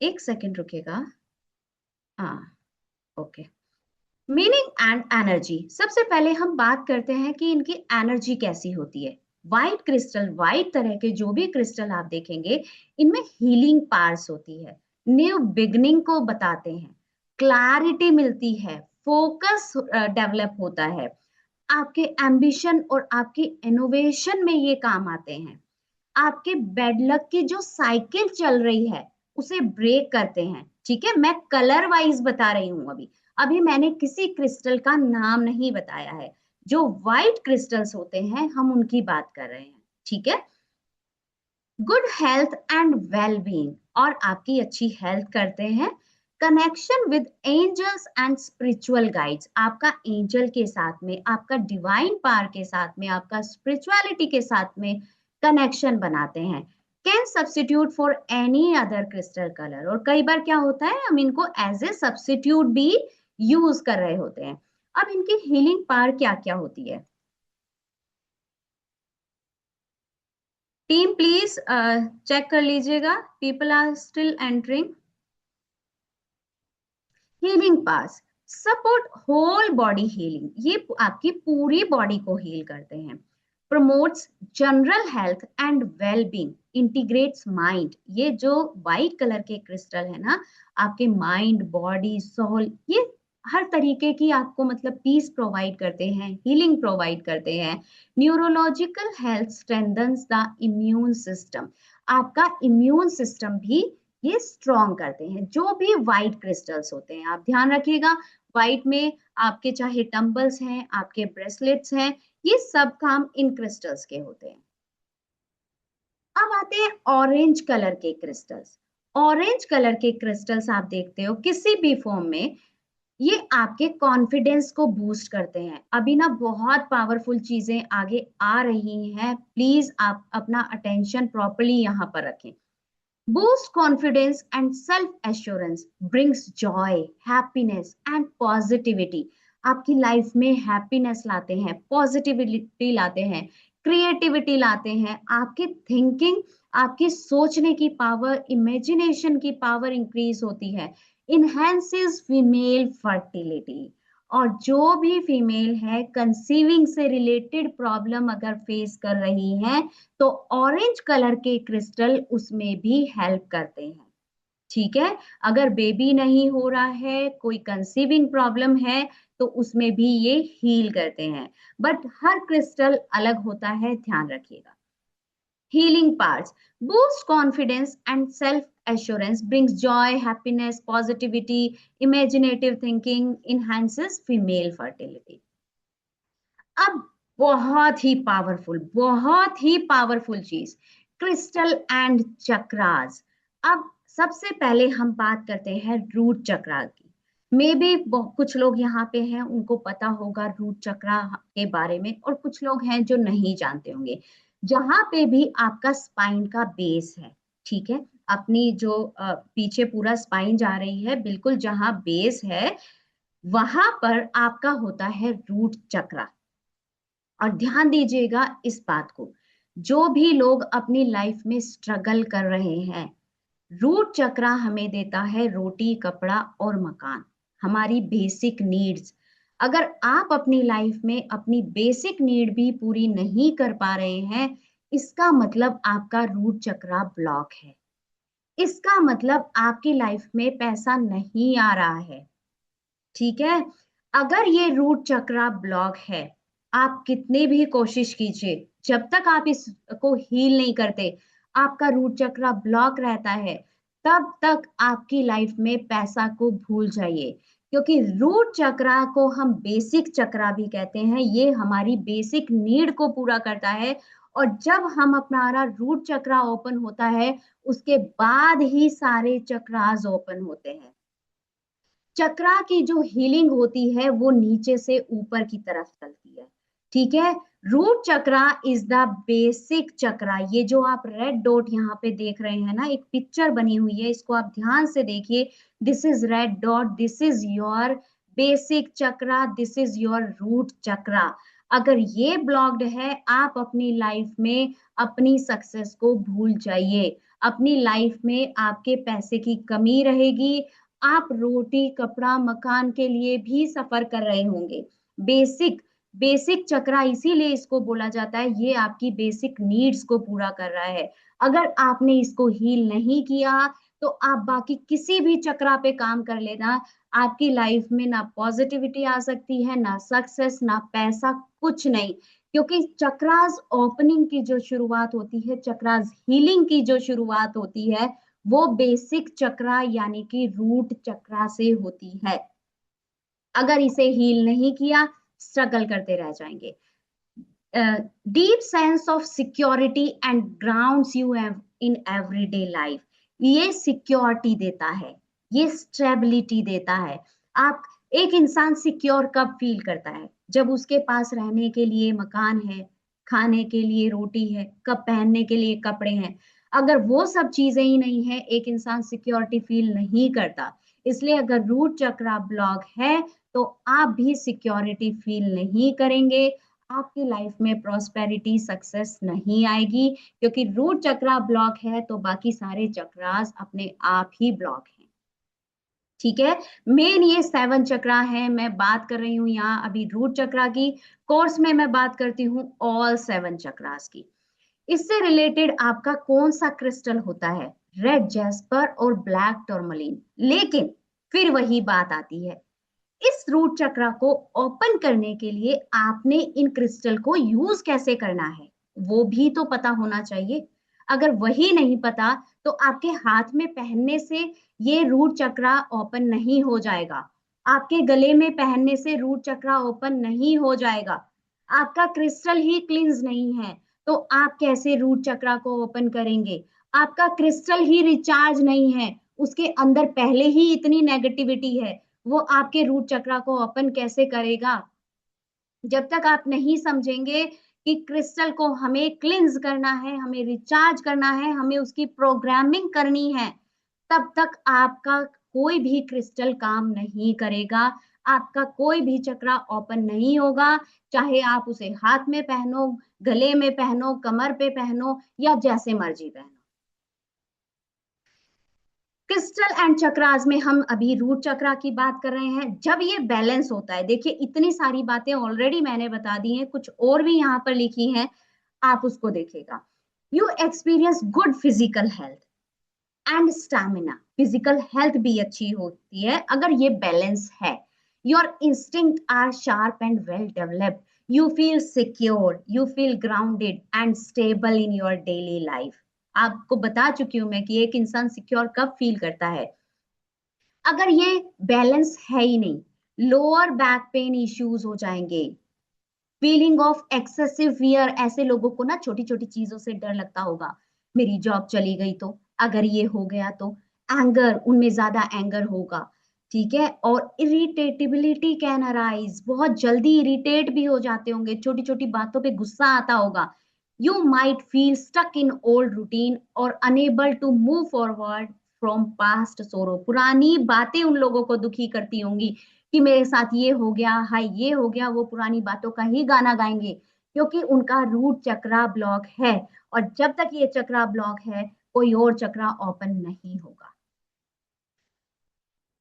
A: एक सेकेंड रुकेगा। हाँ, ओके। Meaning and energy. सबसे पहले हम बात करते हैं कि इनकी एनर्जी कैसी होती है। व्हाइट क्रिस्टल, व्हाइट तरह के जो भी क्रिस्टल आप देखेंगे, इनमें हीलिंग पावर्स होती है, न्यू बिगनिंग को बताते हैं, क्लैरिटी मिलती है, फोकस डेवलप होता है, आपके एम्बिशन और आपकी इनोवेशन में ये काम आते हैं। आपके बेड लक की जो साइकिल चल रही है उसे ब्रेक करते हैं। ठीक है, मैं कलर वाइज बता रही हूं। अभी अभी मैंने किसी क्रिस्टल का नाम नहीं बताया है। जो व्हाइट क्रिस्टल्स होते हैं हम उनकी बात कर रहे हैं। ठीक है, good health and well being, और आपकी अच्छी हेल्थ करते हैं। Connection with angels and spiritual guides, आपका एंजल के साथ में, आपका डिवाइन पावर के साथ में, आपका स्पिरिचुअलिटी के साथ में कनेक्शन बनाते हैं। Can substitute for any other crystal colour, और कई बार क्या होता है हम इनको एज ए सब्स्टिट्यूट भी यूज कर रहे होते हैं। अब इनकी हीलिंग पावर क्या क्या होती है? टीम प्लीज चेक कर लीजिएगा, people are still entering. Healing pass, support whole body healing, ये आपकी पूरी बॉडी को हील करते हैं। Promotes general health and well being, integrates mind, ये जो वाइट कलर के क्रिस्टल है ना, आपके माइंड, बॉडी, सोल, ये हर तरीके की आपको मतलब पीस प्रोवाइड करते हैं, हीलिंग प्रोवाइड करते हैं। Neurological health strengthens the immune system, आपका इम्यून सिस्टम भी ये स्ट्रॉन्ग करते हैं। जो भी व्हाइट क्रिस्टल्स होते हैं, आप ध्यान रखिएगा, व्हाइट में आपके चाहे टम्बल्स हैं, आपके ब्रेसलेट्स हैं, ये सब काम इन क्रिस्टल्स के होते हैं। अब आते हैं ऑरेंज कलर के क्रिस्टल्स। ऑरेंज कलर के क्रिस्टल्स आप देखते हो किसी भी फॉर्म में, ये आपके कॉन्फिडेंस को बूस्ट करते हैं। अभी ना बहुत पावरफुल चीजें आगे आ रही हैं, प्लीज आप अपना अटेंशन प्रॉपर्ली यहाँ पर रखें। Boost confidence and self-assurance, brings joy, happiness and positivity. आपकी लाइफ में हैप्पीनेस लाते हैं, पॉजिटिविटी लाते हैं। क्रिएटिविटी लाते हैं, आपकी थिंकिंग, आपकी सोचने की पावर, इमेजिनेशन की पावर इंक्रीज होती है, इनहेंसेस फीमेल फर्टिलिटी। और जो भी फीमेल है कंसीविंग से रिलेटेड प्रॉब्लम अगर फेस कर रही है तो ऑरेंज कलर के क्रिस्टल उसमें भी हेल्प करते हैं। ठीक है, अगर बेबी नहीं हो रहा है, कोई कंसीविंग प्रॉब्लम है, तो उसमें भी ये हील करते हैं। बट हर क्रिस्टल अलग होता है, ध्यान रखिएगा। Healing parts boost confidence and self assurance, brings joy, happiness, positivity, imaginative thinking, enhances female fertility. अब बहुत ही पावरफुल चीज, क्रिस्टल एंड चक्रास। अब सबसे पहले हम बात करते हैं रूट चक्रा की। मे बी कुछ लोग यहाँ पे हैं उनको पता होगा रूट चक्रा के बारे में, और कुछ लोग हैं जो नहीं जानते होंगे। जहां पे भी आपका स्पाइन का बेस है, ठीक है, अपनी जो पीछे पूरा स्पाइन जा रही है, बिल्कुल जहां बेस है वहां पर आपका होता है रूट चक्रा। और ध्यान दीजिएगा इस बात को, जो भी लोग अपनी लाइफ में स्ट्रगल कर रहे हैं, रूट चक्रा हमें देता है रोटी, कपड़ा और मकान, हमारी बेसिक नीड्स। अगर आप अपनी लाइफ में अपनी बेसिक नीड भी पूरी नहीं कर पा रहे हैं, इसका मतलब आपका रूट चक्रा ब्लॉक है। इसका मतलब आपकी लाइफ में पैसा नहीं आ रहा है। ठीक है, अगर ये रूट चक्रा ब्लॉक है, आप कितने भी कोशिश कीजिए, जब तक आप इसको हील नहीं करते, आपका रूट चक्रा ब्लॉक रहता है, तब तक आपकी लाइफ में पैसा को भूल जाइए। क्योंकि रूट चक्रा को हम बेसिक चक्रा भी कहते हैं, ये हमारी बेसिक नीड को पूरा करता है। और जब हम अपना रूट चक्रा ओपन होता है, उसके बाद ही सारे चक्रास ओपन होते हैं। चक्रा की जो हीलिंग होती है वो नीचे से ऊपर की तरफ चलती है। ठीक है, root chakra is the basic chakra. ये जो आप रेड डॉट यहाँ पे देख रहे हैं ना, एक पिक्चर बनी हुई है, इसको आप ध्यान से देखिए। This is red dot, this is your basic chakra, this is your root chakra. अगर ये ब्लॉक्ड है, आप अपनी लाइफ में अपनी सक्सेस को भूल जाइए, अपनी लाइफ में आपके पैसे की कमी रहेगी, आप रोटी, कपड़ा, मकान के लिए भी सफर कर रहे होंगे। बेसिक बेसिक चक्रा इसीलिए इसको बोला जाता है, ये आपकी बेसिक नीड्स को पूरा कर रहा है। अगर आपने इसको हील नहीं किया, तो आप बाकी किसी भी चक्रा पे काम कर लेना, आपकी लाइफ में ना पॉजिटिविटी आ सकती है, ना सक्सेस, ना पैसा, कुछ नहीं। क्योंकि चक्रास ओपनिंग की जो शुरुआत होती है, चक्रास हीलिंग की जो शुरुआत होती है, वो बेसिक चक्रा यानी कि रूट चक्रा से होती है। अगर इसे हील नहीं किया, स्ट्रगल करते रह जाएंगे। Deep sense of security and grounds you in everyday life, ये सिक्योरिटी देता है, ये स्टेबिलिटी देता है। आप, एक इंसान सिक्योर कब फील करता है? जब उसके पास रहने के लिए मकान है, खाने के लिए रोटी है, कब पहनने के लिए कपड़े हैं। अगर वो सब चीजें ही नहीं है, एक इंसान सिक्योरिटी फील नहीं करता। इसलिए अगर रूट चक्रा ब्लॉक है, तो आप भी सिक्योरिटी फील नहीं करेंगे, आपकी लाइफ में प्रॉस्पेरिटी, सक्सेस नहीं आएगी। क्योंकि रूट चक्रा ब्लॉक है तो बाकी सारे चक्रास अपने आप ही ब्लॉक हैं। ठीक है, मेन ये 7 चक्रा है, मैं बात कर रही हूँ यहाँ अभी रूट चक्रा की। कोर्स में मैं बात करती हूँ ऑल 7 चक्रास की। इससे रिलेटेड आपका कौन सा क्रिस्टल होता है? रेड जैस्पर और ब्लैक टर्मलिन। लेकिन फिर वही बात आती है, इस रूट चक्रा को ओपन करने के लिए आपने इन क्रिस्टल को यूज कैसे करना है, वो भी तो पता होना चाहिए। अगर वही नहीं पता, तो आपके हाथ में पहनने से ये रूट चक्रा ओपन नहीं हो जाएगा, आपके गले में पहनने से रूट चक्रा ओपन नहीं हो जाएगा। आपका क्रिस्टल ही क्लींस नहीं है, तो आप कैसे रूट चक्रा को ओपन करेंगे? आपका क्रिस्टल ही रिचार्ज नहीं है, उसके अंदर पहले ही इतनी नेगेटिविटी है, वो आपके रूट चक्रा को ओपन कैसे करेगा? जब तक आप नहीं समझेंगे कि क्रिस्टल को हमें क्लिंज करना है, हमें रिचार्ज करना है, हमें उसकी प्रोग्रामिंग करनी है, तब तक आपका कोई भी क्रिस्टल काम नहीं करेगा। आपका कोई भी चक्रा ओपन नहीं होगा, चाहे आप उसे हाथ में पहनो, गले में पहनो, कमर पे पहनो या जैसे मर्जी पहनो। क्रिस्टल एंड चक्रास में हम अभी रूट चक्रा की बात कर रहे हैं। जब ये बैलेंस होता है, देखिए इतनी सारी बातें ऑलरेडी मैंने बता दी हैं, कुछ और भी यहाँ पर लिखी हैं, आप उसको देखिएगा। You experience good physical health and stamina, physical health भी अच्छी होती है अगर ये बैलेंस है। Your instinct are sharp and well developed, you feel secure, you feel grounded and stable in your daily life. आपको बता चुकी हूं मैं कि एक इंसान सिक्योर कब फील करता है, अगर ये बैलेंस है ही नहीं। लोअर बैक पेन इश्यूज हो जाएंगे, फीलिंग ऑफ एक्सेसिव फियर, ऐसे लोगों को ना छोटी छोटी चीजों से डर लगता होगा, मेरी जॉब चली गई तो, अगर ये हो गया तो, एंगर, उनमें ज्यादा एंगर होगा, ठीक है। और इरिटेटिबिलिटी कैन अराइज, बहुत जल्दी इरिटेट भी हो जाते होंगे, छोटी छोटी बातों पे गुस्सा आता होगा। You might feel stuck in old routine और unable to move forward from past sorrow, पुरानी बातें उन लोगों को दुखी करती होंगी कि मेरे साथ ये हो गया, हाय ये हो गया, वो पुरानी बातों का ही गाना गाएंगे, क्योंकि उनका रूट चक्रा ब्लॉक है। और जब तक ये चक्रा ब्लॉक है, कोई और चक्रा ओपन नहीं होगा।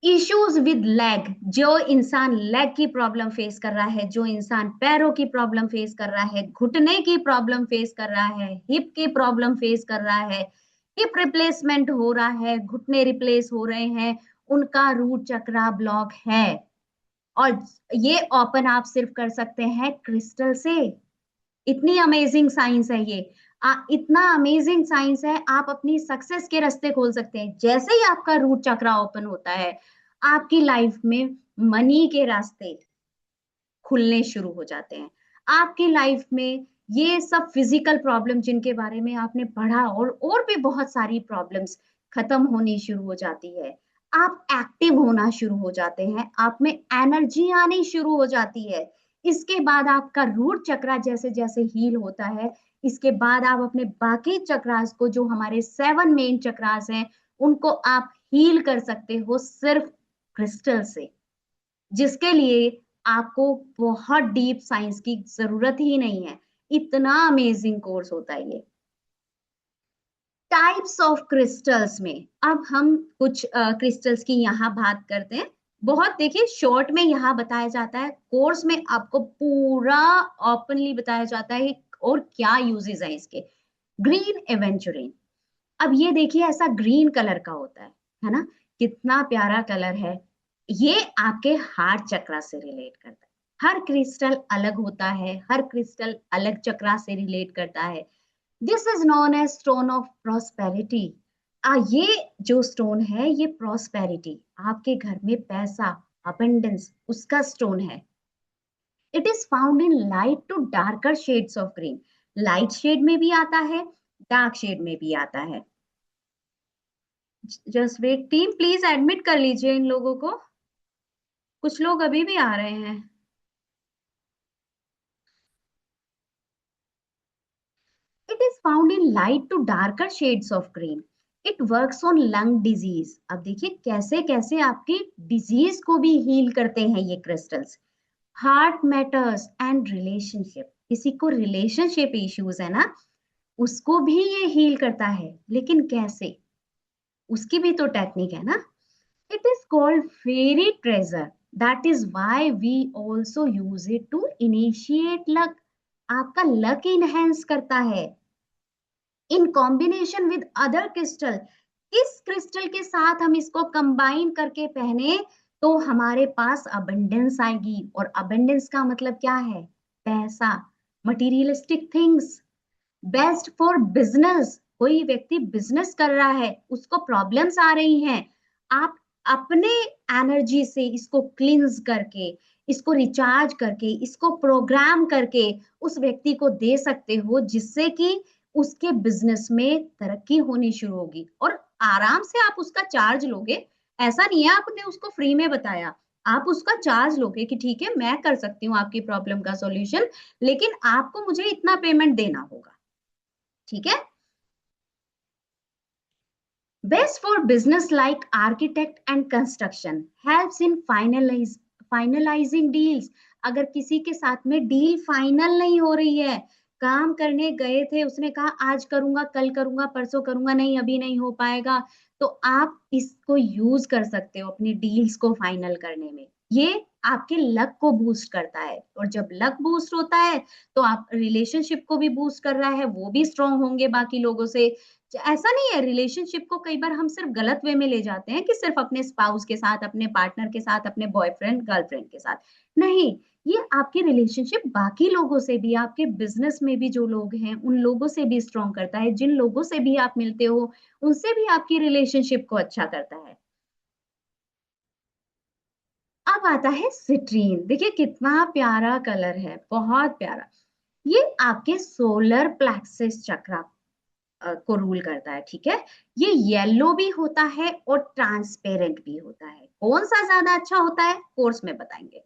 A: इश्यूज विद लेग, जो इंसान लेग की प्रॉब्लम फेस कर रहा है, जो इंसान पैरों की प्रॉब्लम फेस कर रहा है, घुटने की प्रॉब्लम फेस कर रहा है, हिप की प्रॉब्लम फेस कर रहा है, हिप रिप्लेसमेंट हो रहा है, घुटने रिप्लेस हो रहे हैं, उनका रूट चक्रा ब्लॉक है। और ये ओपन आप सिर्फ कर सकते हैं क्रिस्टल से। इतनी अमेजिंग साइंस है ये, इतना अमेजिंग साइंस है, आप अपनी सक्सेस के रास्ते खोल सकते हैं। जैसे ही आपका रूट चक्रा ओपन होता है, आपकी लाइफ में मनी के रास्ते खुलने शुरू हो जाते हैं। आपकी लाइफ में ये सब फिजिकल प्रॉब्लम जिनके बारे में आपने पढ़ा, और भी बहुत सारी प्रॉब्लम्स खत्म होनी शुरू हो जाती है। आप एक्टिव होना शुरू हो जाते हैं, आप में एनर्जी आनी शुरू हो जाती है। इसके बाद आपका रूट चक्रा जैसे जैसे हील होता है, इसके बाद आप अपने बाकी चक्रास को, जो हमारे 7 मेन चक्रास हैं, उनको आप हील कर सकते हो सिर्फ क्रिस्टल से, जिसके लिए आपको बहुत डीप साइंस की जरूरत ही नहीं है। इतना अमेजिंग कोर्स होता है ये। टाइप्स ऑफ क्रिस्टल्स में अब हम कुछ क्रिस्टल्स की यहाँ बात करते हैं। बहुत देखिए शॉर्ट में यहाँ बताया जाता है, कोर्स में आपको पूरा ओपनली बताया जाता है और क्या यूजेस है इसके। ग्रीन एवेंचुरिन, अब ये देखिए ऐसा ग्रीन कलर का होता है ना, कितना प्यारा कलर है। ये आपके हार्ट चक्रा से रिलेट करता है। हर क्रिस्टल अलग होता है, हर क्रिस्टल अलग चक्रा से रिलेट करता है। This is known as stone of prosperity. ये जो स्टोन है, ये प्रॉस्पेरिटी, आपके घर में पैसा, अबंडेंस, उसका स्टोन है। It is found in light to darker shades of green, light shade में भी आता है, डार्क शेड में भी आता है। Just wait team, please admit कर लीजिए इन लोगों को, कुछ लोग अभी भी आ रहे हैं। It is found in light to darker shades of green, it works on lung disease. अब देखिए कैसे कैसे आपकी डिजीज को भी हील करते हैं ये crystals. Heart matters and relationship, किसी को रिलेशनशिप इश्यूज है ना, उसको भी ये हील करता है, लेकिन कैसे, उसकी भी तो टेक्निक है ना। It is called fairy treasure. That is why we also use it to initiate luck. आपका लक इनहेंस करता है in combination with other crystal. किस क्रिस्टल के साथ हम इसको कंबाइन करके पहने तो हमारे पास अबंडेंस आएगी, और अबंडेंस का मतलब क्या है, पैसा, materialistic things. Best for business, कोई व्यक्ति बिजनेस कर रहा है, उसको प्रॉब्लम्स आ रही हैं, आप अपने एनर्जी से इसको क्लींस करके, इसको रिचार्ज करके, इसको प्रोग्राम करके उस व्यक्ति को दे सकते हो, जिससे कि उसके बिजनेस में तरक्की होनी शुरू होगी। और आराम से आप उसका चार्ज लोगे, ऐसा नहीं है आपने उसको फ्री में बताया, आप उसका चार्ज लोगे कि ठीक है मैं कर सकती हूँ आपकी प्रॉब्लम का सॉल्यूशन, लेकिन आपको मुझे इतना पेमेंट देना होगा, ठीक है। Best for business like architect and construction, helps in finalising deals, अगर किसी के साथ में डील फाइनल नहीं हो रही है, काम करने गए थे, उसने कहा आज करूंगा, कल करूंगा, परसों करूंगा, नहीं अभी नहीं हो पाएगा, तो आप इसको यूज कर सकते हो अपनी डील्स को फाइनल करने में। ये आपके लक को बूस्ट करता है, और जब लक बूस्ट होता है तो आप रिलेशनशिप को भी बूस्ट कर रहा है, वो भी स्ट्रांग होंगे बाकी लोगों से। ऐसा नहीं है, रिलेशनशिप को कई बार हम सिर्फ गलत वे में ले जाते हैं कि सिर्फ अपने स्पाउस के साथ, अपने पार्टनर के साथ, अपने बॉयफ्रेंड गर्लफ्रेंड के साथ। नहीं, ये आपकी रिलेशनशिप बाकी लोगों से भी, आपके बिजनेस में भी जो लोग हैं उन लोगों से भी स्ट्रांग करता है, जिन लोगों से भी आप मिलते हो उनसे भी आपकी रिलेशनशिप को अच्छा करता है। अब आता है सिट्रीन, देखिए कितना प्यारा कलर है, बहुत प्यारा। ये आपके सोलर प्लेक्सस चक्रा को रूल करता है, ठीक है। ये येलो भी होता है और ट्रांसपेरेंट भी होता है। कौन सा ज्यादा अच्छा होता है कोर्स में बताएंगे।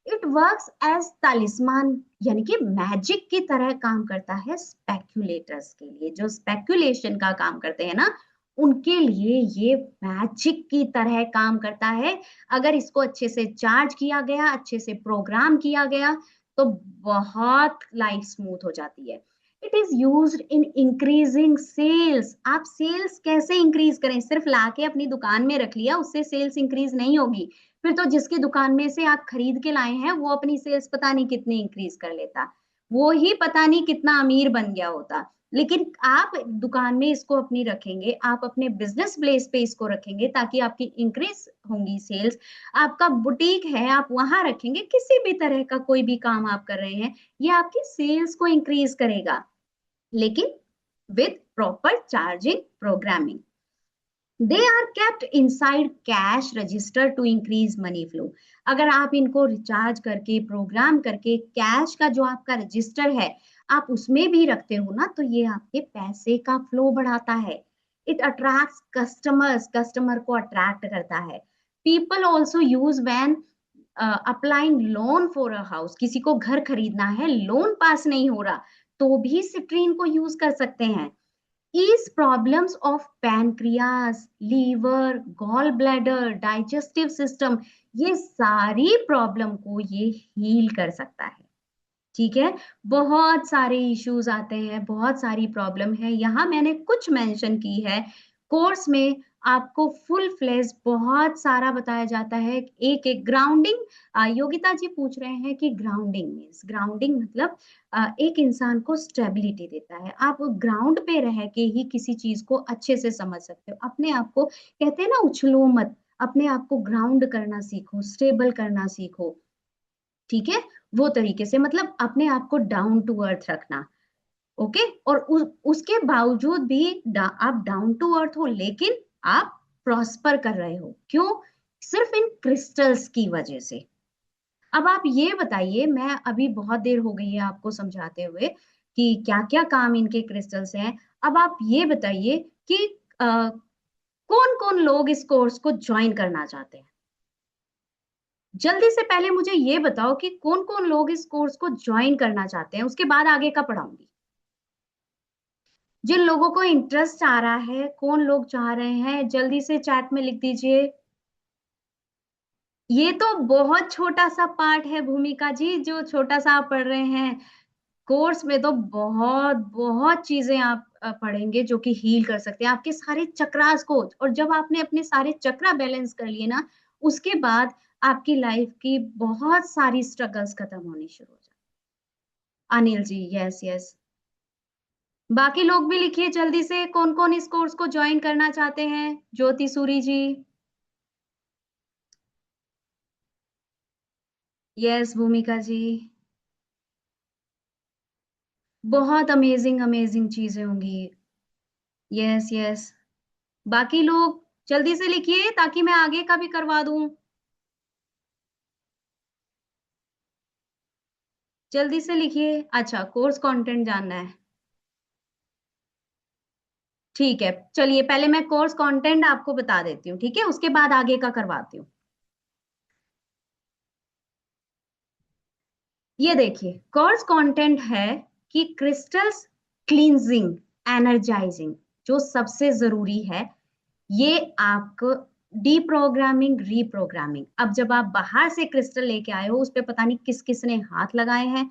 A: इट वर्क्स एज तालिस्मान, यानी कि मैजिक की तरह काम करता है स्पेक्युलेटर्स के लिए, जो स्पेक्युलेशन का काम करते हैं ना, उनके लिए ये मैजिक की तरह काम करता है। अगर इसको अच्छे से चार्ज किया गया, अच्छे से प्रोग्राम किया गया, तो बहुत लाइफ स्मूथ हो जाती है। It is used in increasing sales. आप सेल्स कैसे इंक्रीज करें, सिर्फ लाके अपनी दुकान में रख लिया उससे सेल्स इंक्रीज नहीं होगी। फिर तो जिसकी दुकान में से आप खरीद के लाए हैं वो अपनी सेल्स पता नहीं कितनी इंक्रीज कर लेता, वो ही पता नहीं कितना अमीर बन गया होता। लेकिन आप दुकान में इसको अपनी रखेंगे, आप अपने बिजनेस प्लेस पे इसको रखेंगे ताकि आपकी इंक्रीज होंगी सेल्स। आपका बुटीक है, आप वहां रखेंगे, किसी भी तरह का कोई भी काम आप कर रहे हैं, ये आपकी सेल्स को इंक्रीज करेगा, लेकिन with proper charging programming. They are kept inside cash register to increase money flow. अगर आप इनको रिचार्ज करके प्रोग्राम करके कैश का जो आपका रजिस्टर है आप उसमें भी रखते हो ना, तो ये आपके पैसे का फ्लो बढ़ाता है। इट अट्रैक्ट्स कस्टमर्स, कस्टमर को अट्रैक्ट करता है। People also use when applying loan for a house, किसी को घर खरीदना है, लोन पास नहीं हो रहा, तो भी सिट्रीन को यूज कर सकते हैं। Is problems of pancreas, liver, gallbladder, digestive system, ये सारी प्रॉब्लम को ये हील कर सकता है, ठीक है। बहुत सारे इश्यूज आते हैं, बहुत सारी प्रॉब्लम है, यहाँ मैंने कुछ मेंशन की है। कोर्स में आपको फुल फ्लेज बहुत सारा बताया जाता है, एक एक ग्राउंडिंग। योगिता जी पूछ रहे हैं कि ग्राउंडिंग मीन्स, ग्राउंडिंग मतलब एक इंसान को स्टेबिलिटी देता है। आप ग्राउंड पे रह के ही किसी चीज को अच्छे से समझ सकते हो। अपने आप को कहते हैं ना, उछलो मत, अपने आप को ग्राउंड करना सीखो, स्टेबल करना सीखो, ठीक है। वो तरीके से मतलब अपने आप को डाउन टू अर्थ रखना, ओके। और उसके बावजूद भी आप डाउन टू अर्थ हो, लेकिन आप प्रॉस्पर कर रहे हो, क्यों? सिर्फ इन क्रिस्टल्स की वजह से। अब आप ये बताइए, मैं अभी बहुत देर हो गई है आपको समझाते हुए कि क्या क्या काम इनके क्रिस्टल्स हैं। अब आप ये बताइए कि कौन कौन लोग इस कोर्स को ज्वाइन करना चाहते हैं। जल्दी से पहले मुझे ये बताओ कि कौन कौन लोग इस कोर्स को ज्वाइन करना चाहते हैं, उसके बाद आगे का पढ़ाऊंगी। जिन लोगों को इंटरेस्ट आ रहा है, कौन लोग चाह रहे हैं, जल्दी से चैट में लिख दीजिए। ये तो बहुत छोटा सा पार्ट है भूमिका जी, जो छोटा सा आप पढ़ रहे हैं। कोर्स में तो बहुत बहुत चीजें आप पढ़ेंगे जो कि हील कर सकते हैं आपके सारे चक्रास को। और जब आपने अपने सारे चक्रा बैलेंस कर लिए ना, उसके बाद आपकी लाइफ की बहुत सारी स्ट्रगल्स खत्म होनी शुरू हो जाए। Anil ji, yes yes. बाकी लोग भी लिखिए जल्दी से, कौन कौन इस कोर्स को ज्वाइन करना चाहते हैं। ज्योति सूरी जी, यस। भूमिका जी, बहुत अमेजिंग अमेजिंग चीजें होंगी। Yes yes. बाकी लोग जल्दी से लिखिए ताकि मैं आगे का भी करवा दूं। जल्दी से लिखिए। अच्छा, कोर्स कंटेंट जानना है, ठीक है। चलिए पहले मैं कोर्स कंटेंट आपको बता देती हूँ, ठीक है, उसके बाद आगे का करवाती हूँ। ये देखिए, कोर्स कंटेंट है कि क्रिस्टल्स क्लींजिंग, एनर्जाइजिंग, जो सबसे जरूरी है, ये आपको डीप्रोग्रामिंग, रीप्रोग्रामिंग। अब जब आप बाहर से क्रिस्टल लेके आए हो, उस पे पता नहीं किस किस ने हाथ लगाए हैं,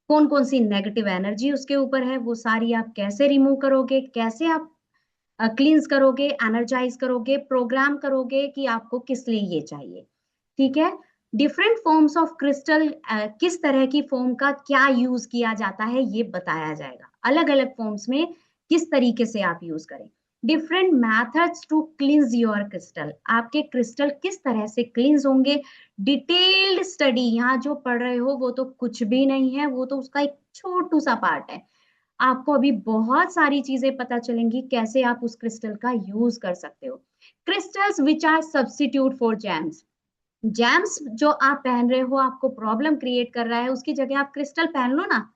A: कौन कौन सी नेगेटिव एनर्जी उसके ऊपर है, वो सारी आप कैसे रिमूव करोगे, कैसे आप क्लींस करोगे, एनर्जाइज करोगे, प्रोग्राम करोगे कि आपको किस लिए ये चाहिए। ठीक है। डिफरेंट फॉर्म्स ऑफ क्रिस्टल, किस तरह की फॉर्म का क्या यूज किया जाता है ये बताया जाएगा, अलग अलग फॉर्म्स में किस तरीके से आप यूज करें। Different methods to cleanse your crystal, आपके क्रिस्टल किस तरह से क्लींस होंगे। डिटेल्ड स्टडी, यहाँ जो पढ़ रहे हो वो तो कुछ भी नहीं है, वो तो उसका एक छोटू सा पार्ट है। आपको अभी बहुत सारी चीजें पता चलेंगी कैसे आप उस क्रिस्टल का यूज कर सकते हो। Crystals which are substitute for gems, gems जो आप पहन रहे हो आपको प्रॉब्लम क्रिएट कर रहा है, उसकी जगह आप क्रिस्टल पहन लो ना,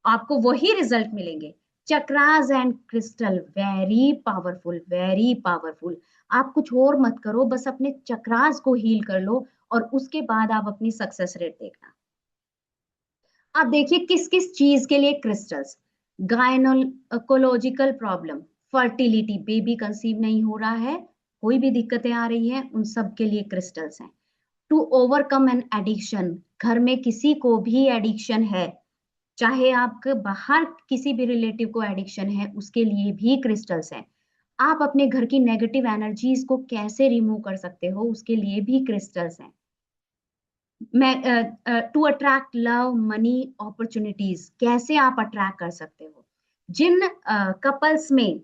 A: आपको वही रिजल्ट मिलेंगे। Chakras and crystal very powerful, very powerful. आप कुछ और मत करो, बस अपने चक्रास को हील कर लो और उसके बाद आप अपनी सक्सेस रेट देखना। अब देखिए किस किस चीज के लिए crystals. Gynaecological problem, fertility, baby conceive नहीं हो रहा है, कोई भी दिक्कतें आ रही है, उन सब के लिए क्रिस्टल्स हैं। टू ओवरकम एन एडिक्शन, घर में किसी को भी एडिक्शन है, चाहे आपके बाहर किसी भी रिलेटिव को एडिक्शन है, उसके लिए भी क्रिस्टल्स हैं। आप अपने घर की नेगेटिव एनर्जीज को कैसे रिमूव कर सकते हो, उसके लिए भी क्रिस्टल्स हैं। To attract love, money, opportunities, कैसे आप अट्रैक्ट कर सकते हो। जिन कपल्स में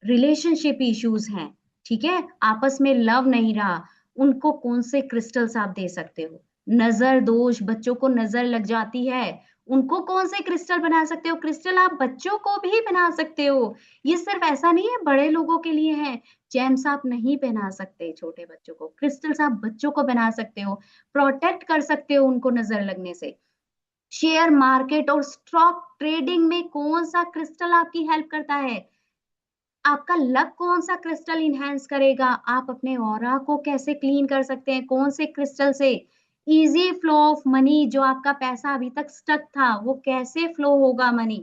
A: रिलेशनशिप इश्यूज हैं, ठीक है, आपस में लव नहीं रहा, उनको कौन से क्रिस्टल्स आप दे सकते हो। नजर दोष, बच्चों को नजर लग जाती है, उनको कौन से क्रिस्टल बना सकते हो। क्रिस्टल आप बच्चों को भी बना सकते हो, ये सिर्फ ऐसा नहीं है बड़े लोगों के लिए है। जेम्स आप नहीं पहना सकते छोटे बच्चों को, क्रिस्टल्स आप बच्चों को बना सकते हो, प्रोटेक्ट कर सकते हो उनको नजर लगने से। शेयर मार्केट और स्टॉक ट्रेडिंग में कौन सा क्रिस्टल आपकी हेल्प करता है, आपका लक कौन सा क्रिस्टल इनहेंस करेगा, आप अपने ऑरा को कैसे क्लीन कर सकते हैं, कौन से क्रिस्टल से। इजी फ्लो ऑफ मनी, जो आपका पैसा अभी तक स्टक था वो कैसे फ्लो होगा money.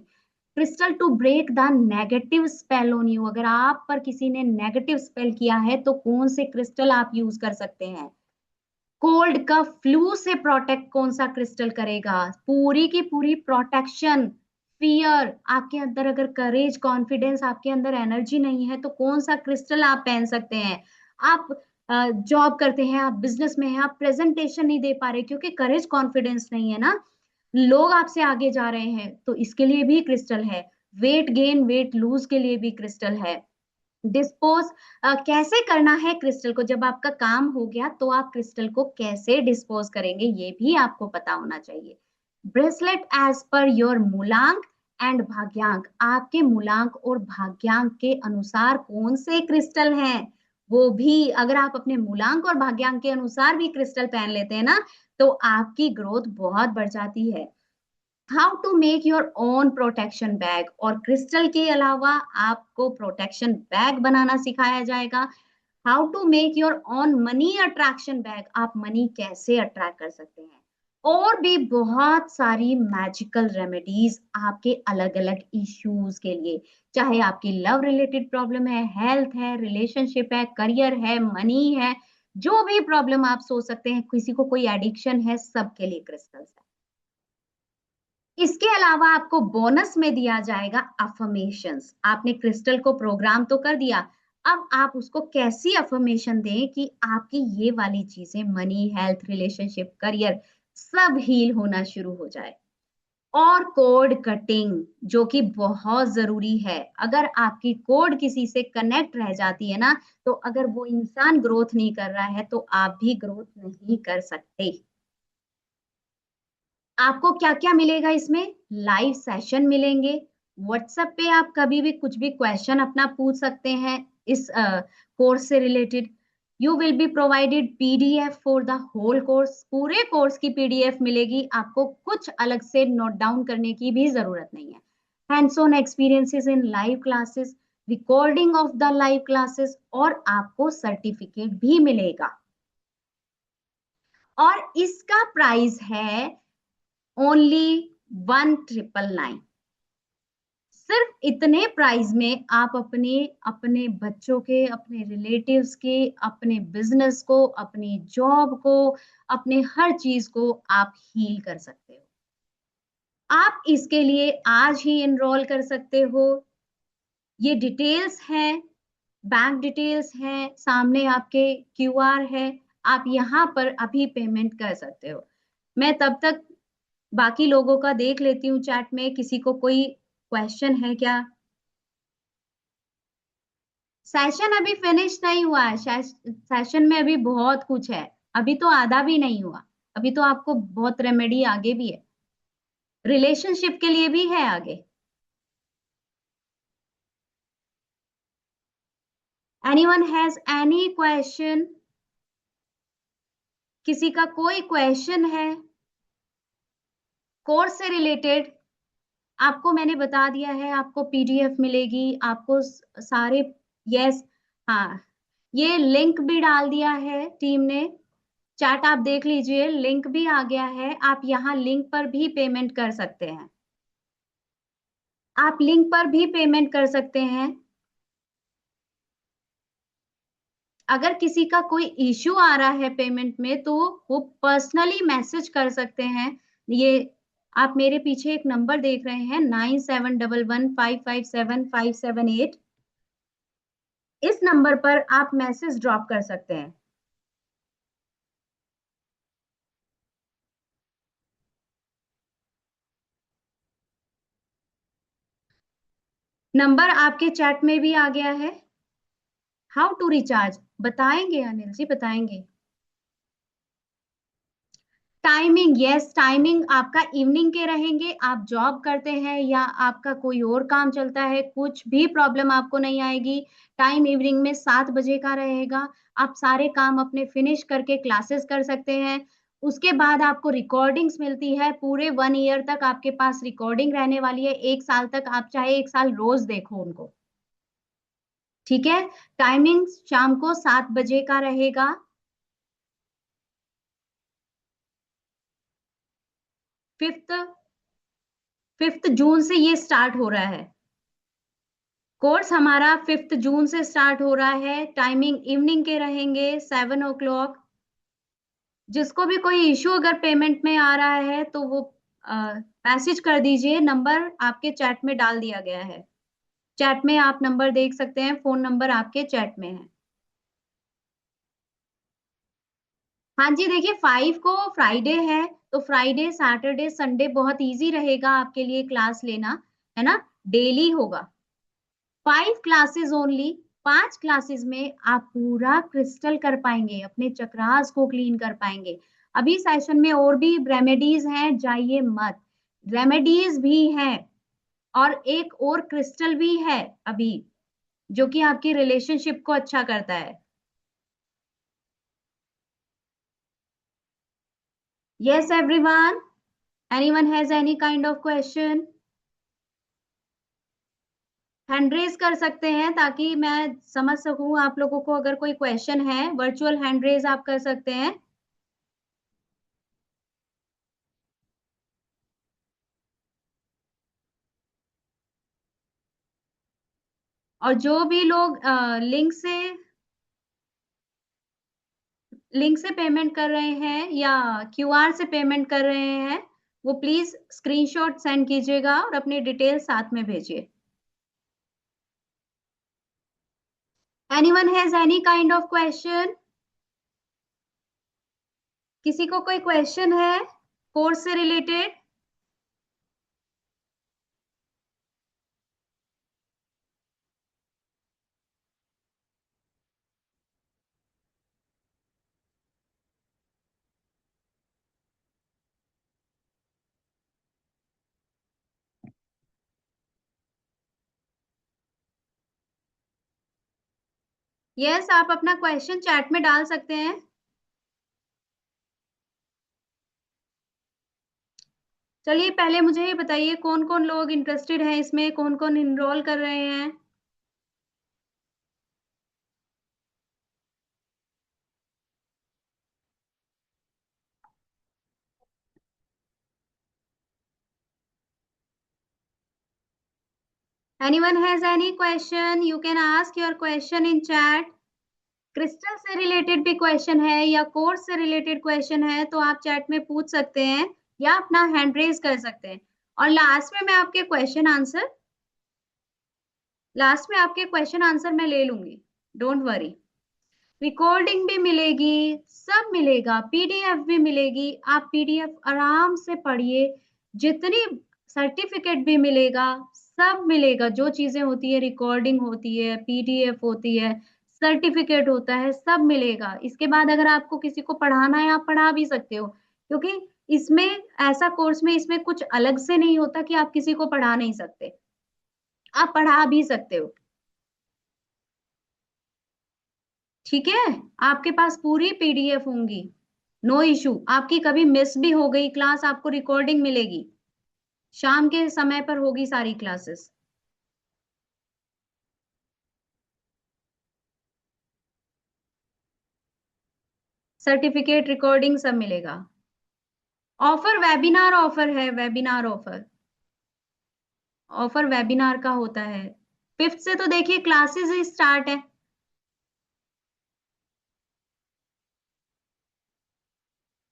A: Crystal to break the negative spell on you, अगर आप पर किसी ने नेगेटिव स्पेल किया है तो कौन से क्रिस्टल आप यूज कर सकते हैं। कोल्ड का फ्लू से प्रोटेक्ट कौन सा क्रिस्टल करेगा, पूरी की पूरी प्रोटेक्शन। फियर, आपके अंदर अगर करेज, कॉन्फिडेंस, आपके अंदर एनर्जी नहीं है तो कौन सा क्रिस्टल आप पहन सकते हैं। आप जॉब करते हैं, आप बिजनेस में हैं, आप प्रेजेंटेशन नहीं दे पा रहे क्योंकि करेज कॉन्फिडेंस नहीं है ना, लोग आपसे आगे जा रहे हैं, तो इसके लिए भी क्रिस्टल है। वेट गेन, वेट लूज के लिए भी क्रिस्टल है। डिस्पोज कैसे करना है क्रिस्टल को, जब आपका काम हो गया तो आप क्रिस्टल को कैसे डिस्पोज करेंगे ये भी आपको पता होना चाहिए। ब्रेसलेट एज पर योर मूलांक एंड भाग्यांक, आपके मूलांक और भाग्यांक के अनुसार कौन से क्रिस्टल हैं, वो भी अगर आप अपने मूलांक और भाग्यांक के अनुसार भी क्रिस्टल पहन लेते हैं ना, तो आपकी ग्रोथ बहुत बढ़ जाती है। How to make your own protection bag, और क्रिस्टल के अलावा आपको प्रोटेक्शन बैग बनाना सिखाया जाएगा। How to make your own money attraction bag, आप मनी कैसे अट्रैक्ट कर सकते हैं। और भी बहुत सारी मैजिकल रेमेडीज आपके अलग अलग इश्यूज के लिए, चाहे आपकी लव रिलेटेड प्रॉब्लम है, हेल्थ है, रिलेशनशिप है, करियर है, मनी है, जो भी प्रॉब्लम आप सोच सकते हैं, किसी को कोई एडिक्शन है, सबके लिए क्रिस्टल्स है। इसके अलावा आपको बोनस में दिया जाएगा अफर्मेशंस। आपने क्रिस्टल को प्रोग्राम तो कर दिया, अब आप उसको कैसी अफर्मेशन दें कि आपकी ये वाली चीजें, मनी, हेल्थ, रिलेशनशिप, करियर, सब हील होना शुरू हो जाए। और कोड कटिंग, जो कि बहुत जरूरी है, अगर आपकी कोड किसी से कनेक्ट रह जाती है ना, तो अगर वो इंसान ग्रोथ नहीं कर रहा है तो आप भी ग्रोथ नहीं कर सकते। आपको क्या क्या मिलेगा इसमें, लाइव सेशन मिलेंगे, व्हाट्सएप पे आप कभी भी कुछ भी क्वेश्चन अपना पूछ सकते हैं इस कोर्स से related. You will be provided PDF for the whole course, पूरे कोर्स की पीडीएफ मिलेगी आपको, कुछ अलग से नोट डाउन करने की भी जरूरत नहीं है। Hands on experiences in live classes, recording of the live classes, और आपको सर्टिफिकेट भी मिलेगा। और इसका प्राइस है ओनली 1999, सिर्फ इतने प्राइस में आप अपने अपने बच्चों के, अपने रिलेटिव्स के, अपने बिजनेस को, अपनी जॉब को, अपने हर चीज को आप हील कर सकते हो। आप इसके लिए आज ही एनरोल कर सकते हो। ये डिटेल्स हैं, बैंक डिटेल्स हैं, सामने आपके क्यूआर है। आप यहाँ पर अभी पेमेंट कर सकते हो। मैं तब तक बाकी लोगों का देख लेती हूँ चैट में, किसी को कोई क्वेश्चन है क्या? सेशन अभी फिनिश नहीं हुआ है, सेशन में अभी बहुत कुछ है। अभी तो आधा भी नहीं हुआ। अभी तो आपको बहुत रेमेडी आगे भी है, रिलेशनशिप के लिए भी है आगे। Anyone has any question? किसी का कोई क्वेश्चन है कोर्स से रिलेटेड? आपको मैंने बता दिया है, आपको पीडीएफ मिलेगी, आपको सारे। यस, हाँ, ये लिंक भी डाल दिया है टीम ने। चैट आप देख लीजिए, लिंक भी आ गया है। आप यहाँ लिंक पर भी पेमेंट कर सकते हैं। आप लिंक पर भी पेमेंट कर सकते हैं। अगर किसी का कोई इश्यू आ रहा है पेमेंट में, तो वो पर्सनली मैसेज कर सकते हैं। ये आप मेरे पीछे एक नंबर देख रहे हैं, 9711557578। इस नंबर पर आप मैसेज ड्रॉप कर सकते हैं। नंबर आपके चैट में भी आ गया है। हाउ टू रिचार्ज बताएंगे अनिल जी, बताएंगे। टाइमिंग, यस, टाइमिंग आपका इवनिंग के रहेंगे। आप जॉब करते हैं या आपका कोई और काम चलता है, कुछ भी प्रॉब्लम आपको नहीं आएगी। टाइम इवनिंग में 7 बजे का रहेगा। आप सारे काम अपने फिनिश करके क्लासेस कर सकते हैं। उसके बाद आपको रिकॉर्डिंग्स मिलती है, पूरे 1 ईयर तक आपके पास रिकॉर्डिंग रहने वाली है। 1 साल तक, आप चाहे 1 साल रोज देखो उनको। ठीक है। टाइमिंग शाम को 7 बजे का रहेगा। 5 5 जून से ये स्टार्ट हो रहा है। कोर्स हमारा 5 जून से स्टार्ट हो रहा है। टाइमिंग इवनिंग के रहेंगे, 7 o'clock। जिसको भी कोई इश्यू अगर पेमेंट में आ रहा है तो वो मैसेज कर दीजिए। नंबर आपके चैट में डाल दिया गया है। चैट में आप नंबर देख सकते हैं, फोन नंबर आपके चैट में है। हाँ जी, देखिए 5 को फ्राइडे है, तो फ्राइडे सैटरडे संडे बहुत इजी रहेगा आपके लिए क्लास लेना, है ना। डेली होगा। 5 क्लासेस ओनली। 5 क्लासेस में आप पूरा क्रिस्टल कर पाएंगे, अपने चक्रास को क्लीन कर पाएंगे। अभी सेशन में और भी रेमेडीज हैं, जाइए मत। रेमेडीज भी हैं, और एक और क्रिस्टल भी है अभी, जो कि आपकी रिलेशनशिप को अच्छा करता है। Yes everyone, anyone has any kind of question? Hand raise कर सकते हैं ताकि मैं समझ सकूं आप लोगों को। अगर कोई क्वेश्चन है, वर्चुअल हैंड रेज आप कर सकते हैं। और जो भी लोग लिंक से पेमेंट कर रहे हैं या क्यूआर से पेमेंट कर रहे हैं, वो प्लीज स्क्रीनशॉट सेंड कीजिएगा और अपनी डिटेल साथ में भेजिए। Anyone has any kind of question? किसी को कोई क्वेश्चन है कोर्स से रिलेटेड? यस, आप अपना क्वेश्चन चैट में डाल सकते हैं। चलिए, पहले मुझे ये बताइए कौन कौन लोग इंटरेस्टेड हैं इसमें, कौन कौन इनरोल कर रहे हैं? Anyone has any question? You can ask your question in chat. Crystal से रिलेटेड भी क्वेश्चन है या कोर्स से रिलेटेड क्वेश्चन है तो आप चैट में पूछ सकते हैं या अपना हैंड रेज कर सकते हैं। और लास्ट में आपके क्वेश्चन आंसर मैं ले लूंगी, डोंट वरी। रिकॉर्डिंग भी मिलेगी, सब मिलेगा, पीडीएफ भी मिलेगी, आप पीडीएफ आराम से पढ़िए, जितनी सर्टिफिकेट भी मिलेगा, सब मिलेगा। जो चीजें होती है, रिकॉर्डिंग होती है, पीडीएफ होती है, सर्टिफिकेट होता है, सब मिलेगा। इसके बाद अगर आपको किसी को पढ़ाना है, आप पढ़ा भी सकते हो, क्योंकि इसमें ऐसा कोर्स में इसमें कुछ अलग से नहीं होता कि आप किसी को पढ़ा नहीं सकते, आप पढ़ा भी सकते हो। ठीक है, आपके पास पूरी पीडीएफ होंगी, नो इशू। आपकी कभी मिस भी हो गई क्लास, आपको रिकॉर्डिंग मिलेगी, शाम के समय पर होगी सारी क्लासेस। सर्टिफिकेट, रिकॉर्डिंग सब मिलेगा। ऑफर वेबिनार ऑफर है, वेबिनार ऑफर, ऑफर वेबिनार का होता है। 5th से तो देखिए क्लासेस ही स्टार्ट है,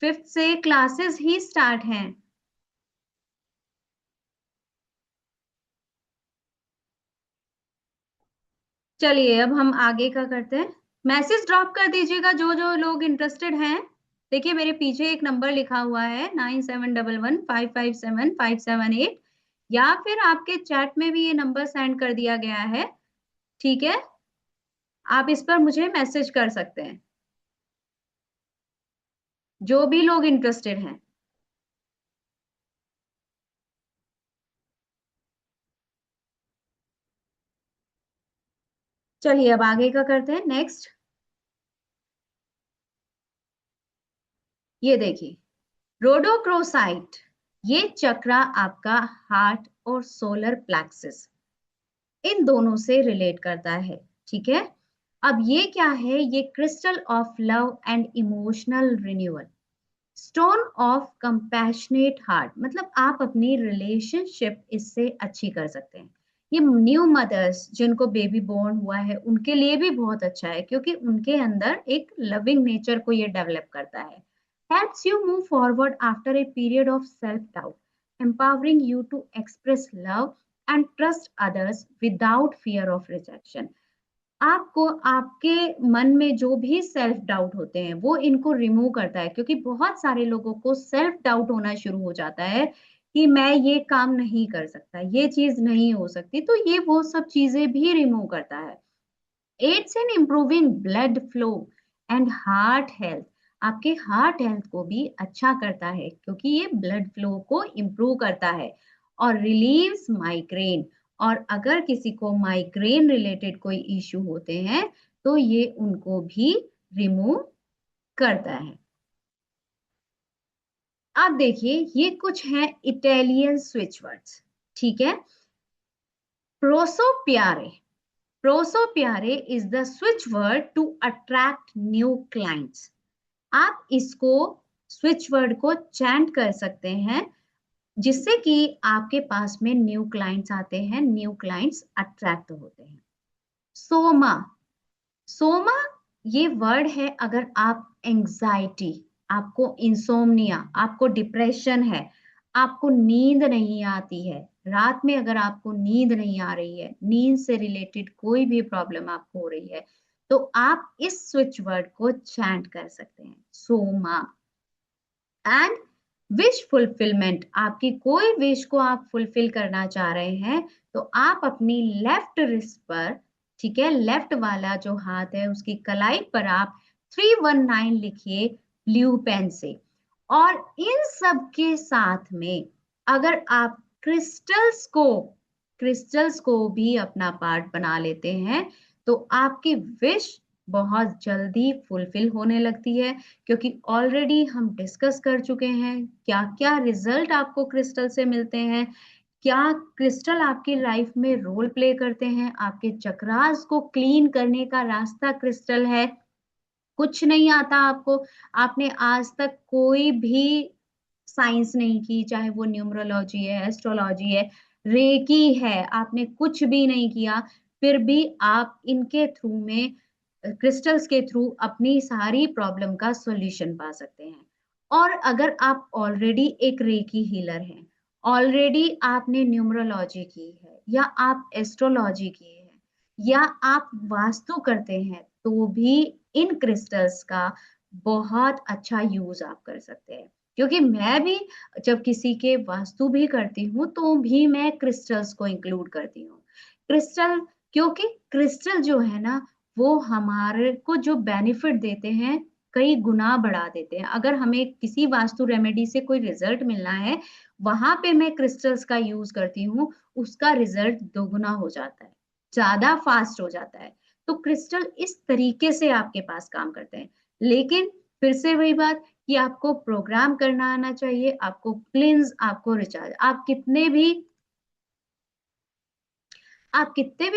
A: 5th से क्लासेस ही स्टार्ट हैं। चलिए अब हम आगे का करते हैं। मैसेज ड्रॉप कर दीजिएगा जो जो लोग इंटरेस्टेड हैं। देखिए मेरे पीछे एक नंबर लिखा हुआ है 9711557578, या फिर आपके चैट में भी ये नंबर सेंड कर दिया गया है। ठीक है, आप इस पर मुझे मैसेज कर सकते हैं, जो भी लोग इंटरेस्टेड हैं। चलिए अब आगे का करते हैं, नेक्स्ट। ये देखिए, रोडोक्रोसाइट, ये चक्रा आपका हार्ट और सोलर प्लेक्सस, इन दोनों से रिलेट करता है। ठीक है, अब ये क्या है, ये crystal of love and emotional renewal, stone of compassionate heart, मतलब आप अपनी रिलेशनशिप इससे अच्छी कर सकते हैं। ये न्यू मदर्स जिनको बेबी बोर्न हुआ है उनके लिए भी बहुत अच्छा है, क्योंकि उनके अंदर एक लविंग नेचर को ये डेवलप करता है। helps you move forward after a period of self doubt, empowering you to express love and trust others without fear of rejection। आपको आपके मन में जो भी सेल्फ डाउट होते हैं वो इनको रिमूव करता है, क्योंकि बहुत सारे लोगों को सेल्फ डाउट होना शुरू हो जाता है कि मैं ये काम नहीं कर सकता, ये चीज नहीं हो सकती, तो ये वो सब चीजें भी रिमूव करता है। Aids in improving blood flow and heart health, आपके हार्ट हेल्थ को भी अच्छा करता है, क्योंकि ये ब्लड फ्लो को इम्प्रूव करता है। और रिलीव्स माइग्रेन, और अगर किसी को माइग्रेन रिलेटेड कोई इश्यू होते हैं तो ये उनको भी रिमूव करता है। अब देखिए ये कुछ है इटालियन स्विच वर्ड्स। ठीक है, प्रोसोप्यारे, प्रोसोप्यारे is the switch word to attract new clients. आप इसको स्विच वर्ड को चैंट कर सकते हैं, जिससे कि आपके पास में न्यू क्लाइंट्स आते हैं, न्यू क्लाइंट्स अट्रैक्ट होते हैं। सोमा, सोमा ये वर्ड है अगर आप एंजाइटी, आपको इंसोम्निया, आपको डिप्रेशन है, आपको नींद नहीं आती है, रात में अगर आपको नींद नहीं आ रही है, नींद से रिलेटेड कोई भी प्रॉब्लम आपको हो रही है, तो आप इस स्विच वर्ड को चैंट कर सकते हैं, सोमा। एंड विश फुलफिलमेंट, आपकी कोई विश को आप फुलफिल करना चाह रहे हैं तो आप अपनी लेफ्ट रिस्ट पर, ठीक है, लेफ्ट वाला जो हाथ है उसकी कलाई पर आप 319 लिखिए ब्लू पेन से। और इन सब के साथ में अगर आप क्रिस्टल्स को भी अपना पार्ट बना लेते हैं तो आपकी विश बहुत जल्दी फुलफिल होने लगती है, क्योंकि ऑलरेडी हम डिस्कस कर चुके हैं क्या क्या रिजल्ट आपको क्रिस्टल से मिलते हैं, क्या क्रिस्टल आपकी लाइफ में रोल प्ले करते हैं। आपके चक्रास को क्लीन करने का रास्ता क्रिस्टल है, कुछ नहीं आता आपको, आपने आज तक कोई भी साइंस नहीं की, चाहे वो न्यूमरोलॉजी है, एस्ट्रोलॉजी है, रेकी है, आपने कुछ भी नहीं किया, फिर भी आप इनके थ्रू में क्रिस्टल्स के थ्रू अपनी सारी प्रॉब्लम का सॉल्यूशन पा सकते हैं। और अगर आप ऑलरेडी एक रेकी हीलर हैं, ऑलरेडी आपने न्यूमरोलॉजी की है या आप एस्ट्रोलॉजी की है या आप वास्तु करते हैं, तो भी इन क्रिस्टल्स का बहुत अच्छा यूज आप कर सकते हैं। क्योंकि मैं भी जब किसी के वास्तु भी करती हूँ, तो भी मैं क्रिस्टल्स को इंक्लूड करती हूँ। क्रिस्टल, क्योंकि क्रिस्टल जो है ना, वो हमारे को जो बेनिफिट देते हैं, कई गुना बढ़ा देते हैं। अगर हमें किसी वास्तु रेमेडी से कोई रिजल्ट मिलना है, वहां पे मैं क्रिस्टल्स का यूज करती हूँ, उसका रिजल्ट दोगुना हो जाता है, ज्यादा फास्ट हो जाता है। तो क्रिस्टल इस तरीके से आपके पास काम करते हैं। लेकिन फिर से वही बात कि आपको प्रोग्राम करना आना चाहिए, आपको क्लिंज, आपको रिचार्ज। आप कितने भी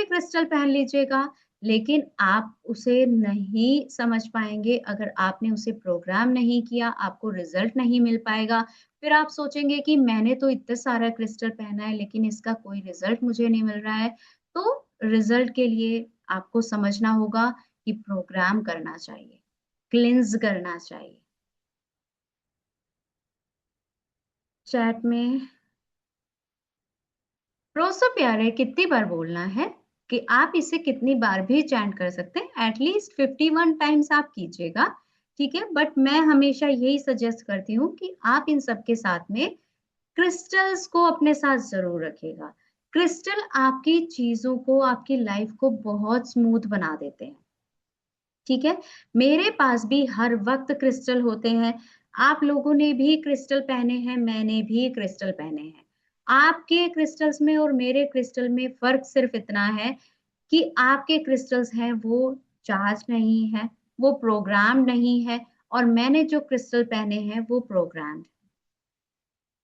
A: क्रिस्टल पहन लीजिएगा, लेकिन आप उसे नहीं समझ पाएंगे अगर आपने उसे प्रोग्राम नहीं किया, आपको रिजल्ट नहीं मिल पाएगा। फिर आप सोचेंगे कि मैंने तो इतना सारा क्रिस्टल पहना है, लेकिन इसका कोई रिजल्ट मुझे नहीं मिल रहा है। तो रिजल्ट के लिए आपको समझना होगा कि प्रोग्राम करना चाहिए, क्लिंज करना चाहिए। चैट में प्रोसो प्यारे कितनी बार बोलना है कि आप इसे कितनी बार भी चैंट कर सकते हैं, एटलीस्ट 51 टाइम्स आप कीजिएगा। ठीक है, बट मैं हमेशा यही सजेस्ट करती हूँ कि आप इन सब के साथ में क्रिस्टल्स को अपने साथ जरूर रखिएगा। क्रिस्टल आपकी चीजों को, आपकी लाइफ को बहुत स्मूथ बना देते हैं। ठीक है, मेरे पास भी हर वक्त क्रिस्टल होते हैं। आप लोगों ने भी क्रिस्टल पहने हैं, मैंने भी क्रिस्टल पहने हैं। आपके क्रिस्टल्स में और मेरे क्रिस्टल में फर्क सिर्फ इतना है कि आपके क्रिस्टल्स हैं वो चार्ज नहीं है, वो प्रोग्राम नहीं है, और मैंने जो क्रिस्टल पहने हैं वो प्रोग्राम्ड।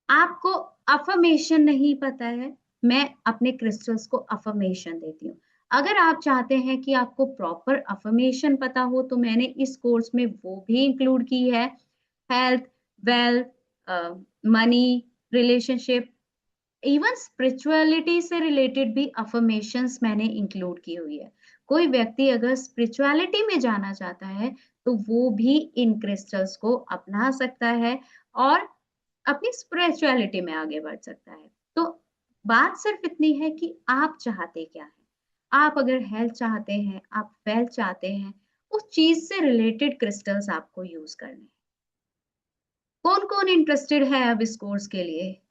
A: आपको अफर्मेशन नहीं पता है, मैं अपने क्रिस्टल्स को अफर्मेशन देती हूँ। अगर आप चाहते हैं कि आपको प्रॉपर अफर्मेशन पता हो, तो मैंने इस कोर्स में वो भी इंक्लूड की है। Health, wealth, money, relationship, even spirituality से रिलेटेड भी अफर्मेशंस मैंने इंक्लूड की हुई है। कोई व्यक्ति अगर स्पिरिचुअलिटी में जाना चाहता है, तो वो भी इन क्रिस्टल्स को अपना सकता है और अपनी स्पिरिचुअलिटी में आगे बढ़ सकता है। तो बात सिर्फ इतनी है कि आप चाहते क्या हैं। आप अगर हेल्थ चाहते हैं, आप वेल्थ चाहते हैं, उस चीज से रिलेटेड क्रिस्टल्स आपको यूज करने हैं। कौन कौन इंटरेस्टेड है अब इस कोर्स के लिए,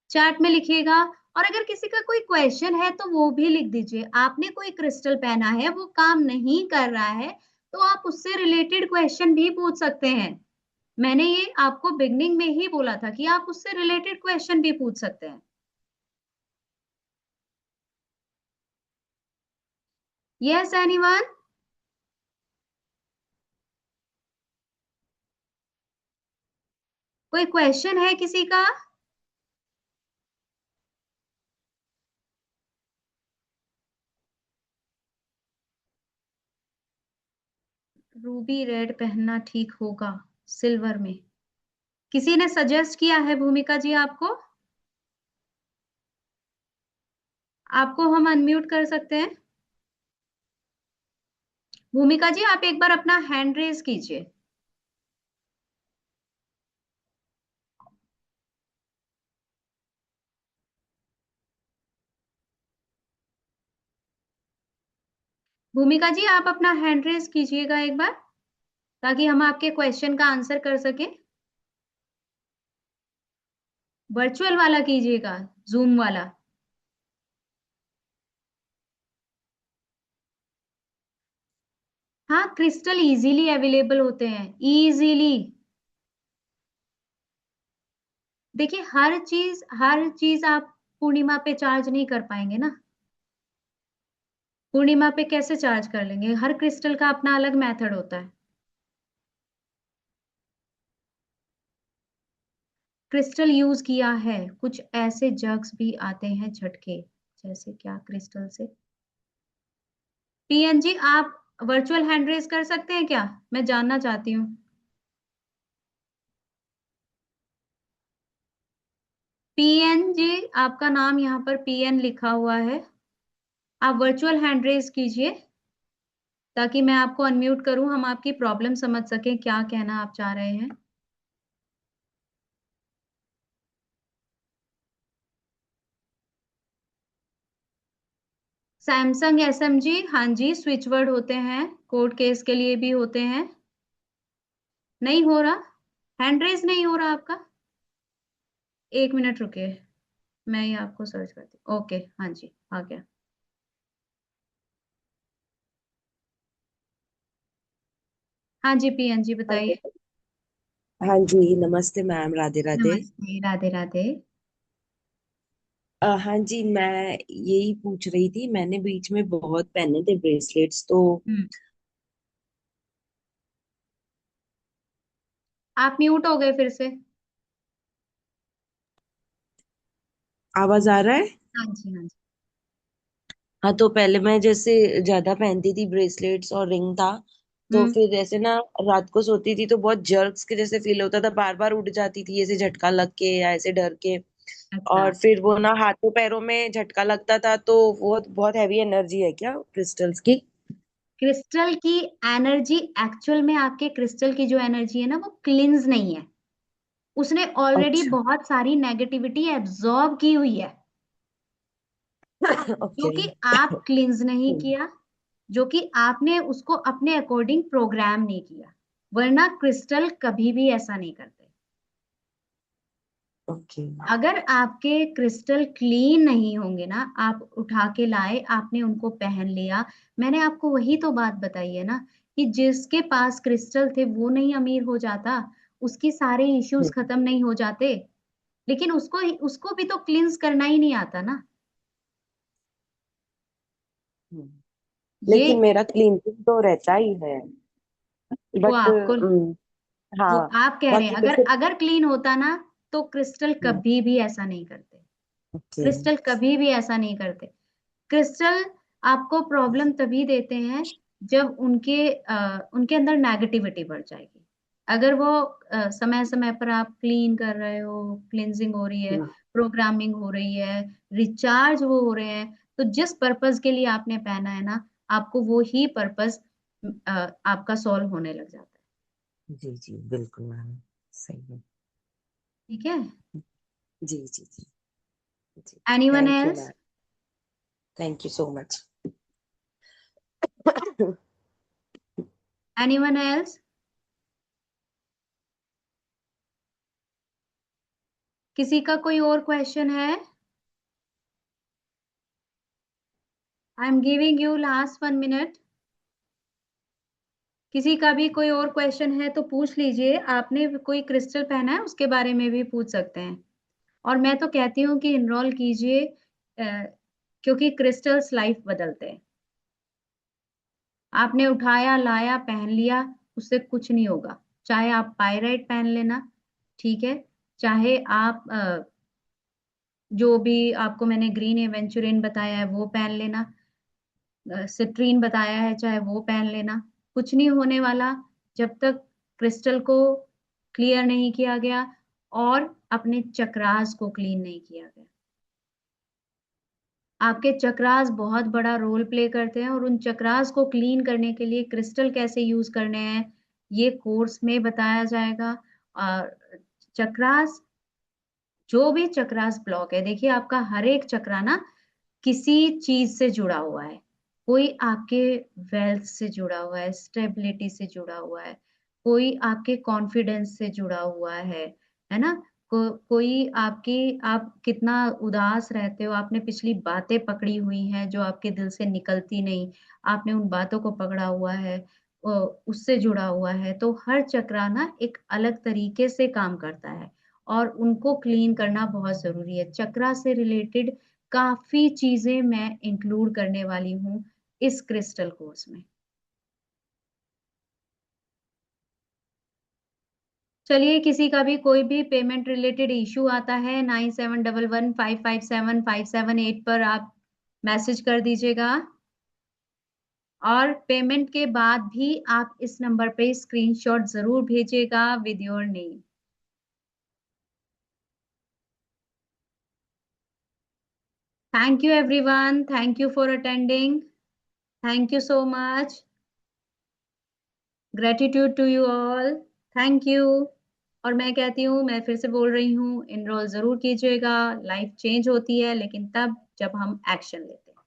A: चैट में लिखिएगा। और अगर किसी का कोई क्वेश्चन है, तो वो भी लिख दीजिए। आपने कोई क्रिस्टल पहना है, वो काम नहीं कर रहा है, तो आप उससे रिलेटेड क्वेश्चन भी पूछ सकते हैं। मैंने ये आपको बिगनिंग में ही बोला था कि आप उससे रिलेटेड क्वेश्चन भी पूछ सकते हैं। यस एनीवन, कोई क्वेश्चन है किसी का? रूबी रेड पहनना ठीक होगा सिल्वर में? किसी ने सजेस्ट किया है भूमिका जी आपको? आपको हम अनम्यूट कर सकते हैं? भूमिका जी, आप एक बार अपना हैंड रेज कीजिए। भूमिका जी, आप अपना हैंड रेज कीजिएगा एक बार, ताकि हम आपके क्वेश्चन का आंसर कर सकें। वर्चुअल वाला कीजिएगा, जूम वाला। हाँ, क्रिस्टल इजीली अवेलेबल होते हैं, इजीली। देखिए, हर चीज आप पूर्णिमा पे चार्ज नहीं कर पाएंगे ना। पूर्णिमा पे कैसे चार्ज कर लेंगे? हर क्रिस्टल का अपना अलग मेथड होता है। क्रिस्टल यूज किया है, कुछ ऐसे जग्स भी आते हैं झटके, जैसे क्या क्रिस्टल से? पीएनजी, आप वर्चुअल हैंड रेज कर सकते हैं क्या? मैं जानना चाहती हूँ। पीएन जी, आपका नाम यहाँ पर पीएन लिखा हुआ है। आप वर्चुअल हैंड रेज कीजिए ताकि मैं आपको अनम्यूट करूं, हम आपकी प्रॉब्लम समझ सकें, क्या कहना आप चाह रहे हैं। सैमसंग एसएमजी, हाँ जी, स्विच वर्ड होते हैं, कोर्ट केस के लिए भी होते हैं। नहीं हो रहा, हैंड रेज नहीं हो रहा आपका। एक मिनट रुकिए, मैं ये आपको सर्च करती हूँ। ओके, हाँ जी, आ गया। हाँ जी पीएन जी, बताइए।
B: हाँ जी, नमस्ते मैम, राधे राधे।
A: नमस्ते, राधे राधे।
B: हाँ जी, मैं यही पूछ रही थी, मैंने बीच में बहुत पहने थे ब्रेसलेट्स तो।
A: हम्म। आप म्यूट हो गए फिर से।
B: आवाज आ रहा है?
A: हाँ जी, हाँ जी।
B: हाँ, तो पहले मैं जैसे ज्यादा पहनती थी ब्रेसलेट्स और रिंग था, तो
A: हम्म।
B: फिर ऐसे ना रात को सोती थी तो बहुत जर्क्स के जैसे फील होता था, बार बार उठ जाती थी ऐसे झटका लग के या ऐसे डर के।
A: अच्छा,
B: और फिर वो ना हाथों पैरों में झटका लगता था, तो वो बहुत हैवी एनर्जी है क्या क्रिस्टल्स की?
A: क्रिस्टल की एनर्जी, एक्चुअल में आपके क्रिस्टल की जो एनर्जी है ना, वो क्लिंज नहीं है। उसने ऑलरेडी
B: अच्छा।
A: बहुत सारी नेगेटिविटी एब्जॉर्ब की हुई है, जो
B: ओके।
A: कि आप क्लिंज नहीं किया, जो कि आपने उसको अपने अकॉर्डिंग प्रोग्राम नहीं किया। वरना क्रिस्टल कभी भी ऐसा नहीं करते।
B: ओके।
A: अगर आपके क्रिस्टल क्लीन नहीं होंगे ना, आप उठा के लाए, आपने उनको पहन लिया, मैंने आपको वही तो बात बताई है ना, कि जिसके पास क्रिस्टल थे वो नहीं अमीर हो जाता, उसकी सारे इश्यूज खत्म नहीं हो जाते, लेकिन उसको उसको भी तो क्लींस करना ही नहीं आता ना। ये
B: लेकिन मेरा क्लींजिंग तो रहता ही है,
A: वो
B: बट
A: आपको, वो
B: हाँ।
A: आप कह रहे हैं,
B: बाकी
A: अगर
B: जैसे
A: अगर क्लीन होता ना, तो क्रिस्टल कभी भी ऐसा नहीं करते।
B: ओके।
A: क्रिस्टल कभी भी ऐसा नहीं करते। क्रिस्टल आपको प्रॉब्लम तभी देते हैं जब उनके अंदर नेगेटिविटी बढ़ जाएगी। अगर वो समय समय पर आप क्लीन कर रहे हो, क्लींजिंग हो रही है, प्रोग्रामिंग हो रही है, रिचार्ज वो हो रहे हैं, तो जिस पर्पस के लिए आपने पहना है ना, आपको वो ही पर्पस आपका सॉल्व होने लग जाता है।
B: जी जी, बिल्कुल मैम, सही है।
A: ठीक है।
B: जी जी जी जी।
A: Anyone
B: thank you
A: else?
B: Ma'am. Thank you so much.
A: Anyone else? किसी का कोई और क्वेश्चन है? I am giving you last 1 minute. किसी का भी कोई और क्वेश्चन है तो पूछ लीजिए। आपने कोई क्रिस्टल पहना है उसके बारे में भी पूछ सकते हैं। और मैं तो कहती हूँ कि इनरोल कीजिए, क्योंकि क्रिस्टल्स लाइफ बदलते हैं। आपने उठाया, लाया, पहन लिया, उससे कुछ नहीं होगा। चाहे आप पायराइट पहन लेना, ठीक है, चाहे आप जो भी आपको मैंने ग्रीन एवेंचुरिन बताया है वो पहन लेना, सिट्रीन बताया है चाहे वो पहन लेना, कुछ नहीं होने वाला जब तक क्रिस्टल को क्लियर नहीं किया गया और अपने चक्रास को क्लीन नहीं किया गया। आपके चक्रास बहुत बड़ा रोल प्ले करते हैं, और उन चक्रास को क्लीन करने के लिए क्रिस्टल कैसे यूज करने हैं, ये कोर्स में बताया जाएगा। और चक्रास, जो भी चक्रास ब्लॉक है, देखिए आपका हर एक चक्रा ना किसी चीज से जुड़ा हुआ है। कोई आपके वेल्थ से जुड़ा हुआ है, स्टेबिलिटी से जुड़ा हुआ है, कोई आपके कॉन्फिडेंस से जुड़ा हुआ है ना। कोई आपकी, आप कितना उदास रहते हो, आपने पिछली बातें पकड़ी हुई हैं जो आपके दिल से निकलती नहीं, आपने उन बातों को पकड़ा हुआ है, उससे जुड़ा हुआ है। तो हर चक्रा ना एक अलग तरीके से काम करता है, और उनको क्लीन करना बहुत जरूरी है। चक्रा से रिलेटेड काफी चीजें मैं इंक्लूड करने वाली हूँ इस क्रिस्टल कोर्स में। चलिए, किसी का भी कोई भी पेमेंट रिलेटेड इशू आता है, 9711557578 पर आप मैसेज कर दीजिएगा। और पेमेंट के बाद भी आप इस नंबर पे स्क्रीनशॉट जरूर भेजिएगा with your name. Thank you everyone, thank you for attending, thank you so much, gratitude to you all, thank you. और मैं कहती हूँ, मैं फिर से बोल रही हूँ, इनरोल जरूर कीजिएगा। लाइफ चेंज होती है लेकिन तब जब हम एक्शन लेते हैं।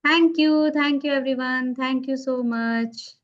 A: Thank you everyone, thank you so much.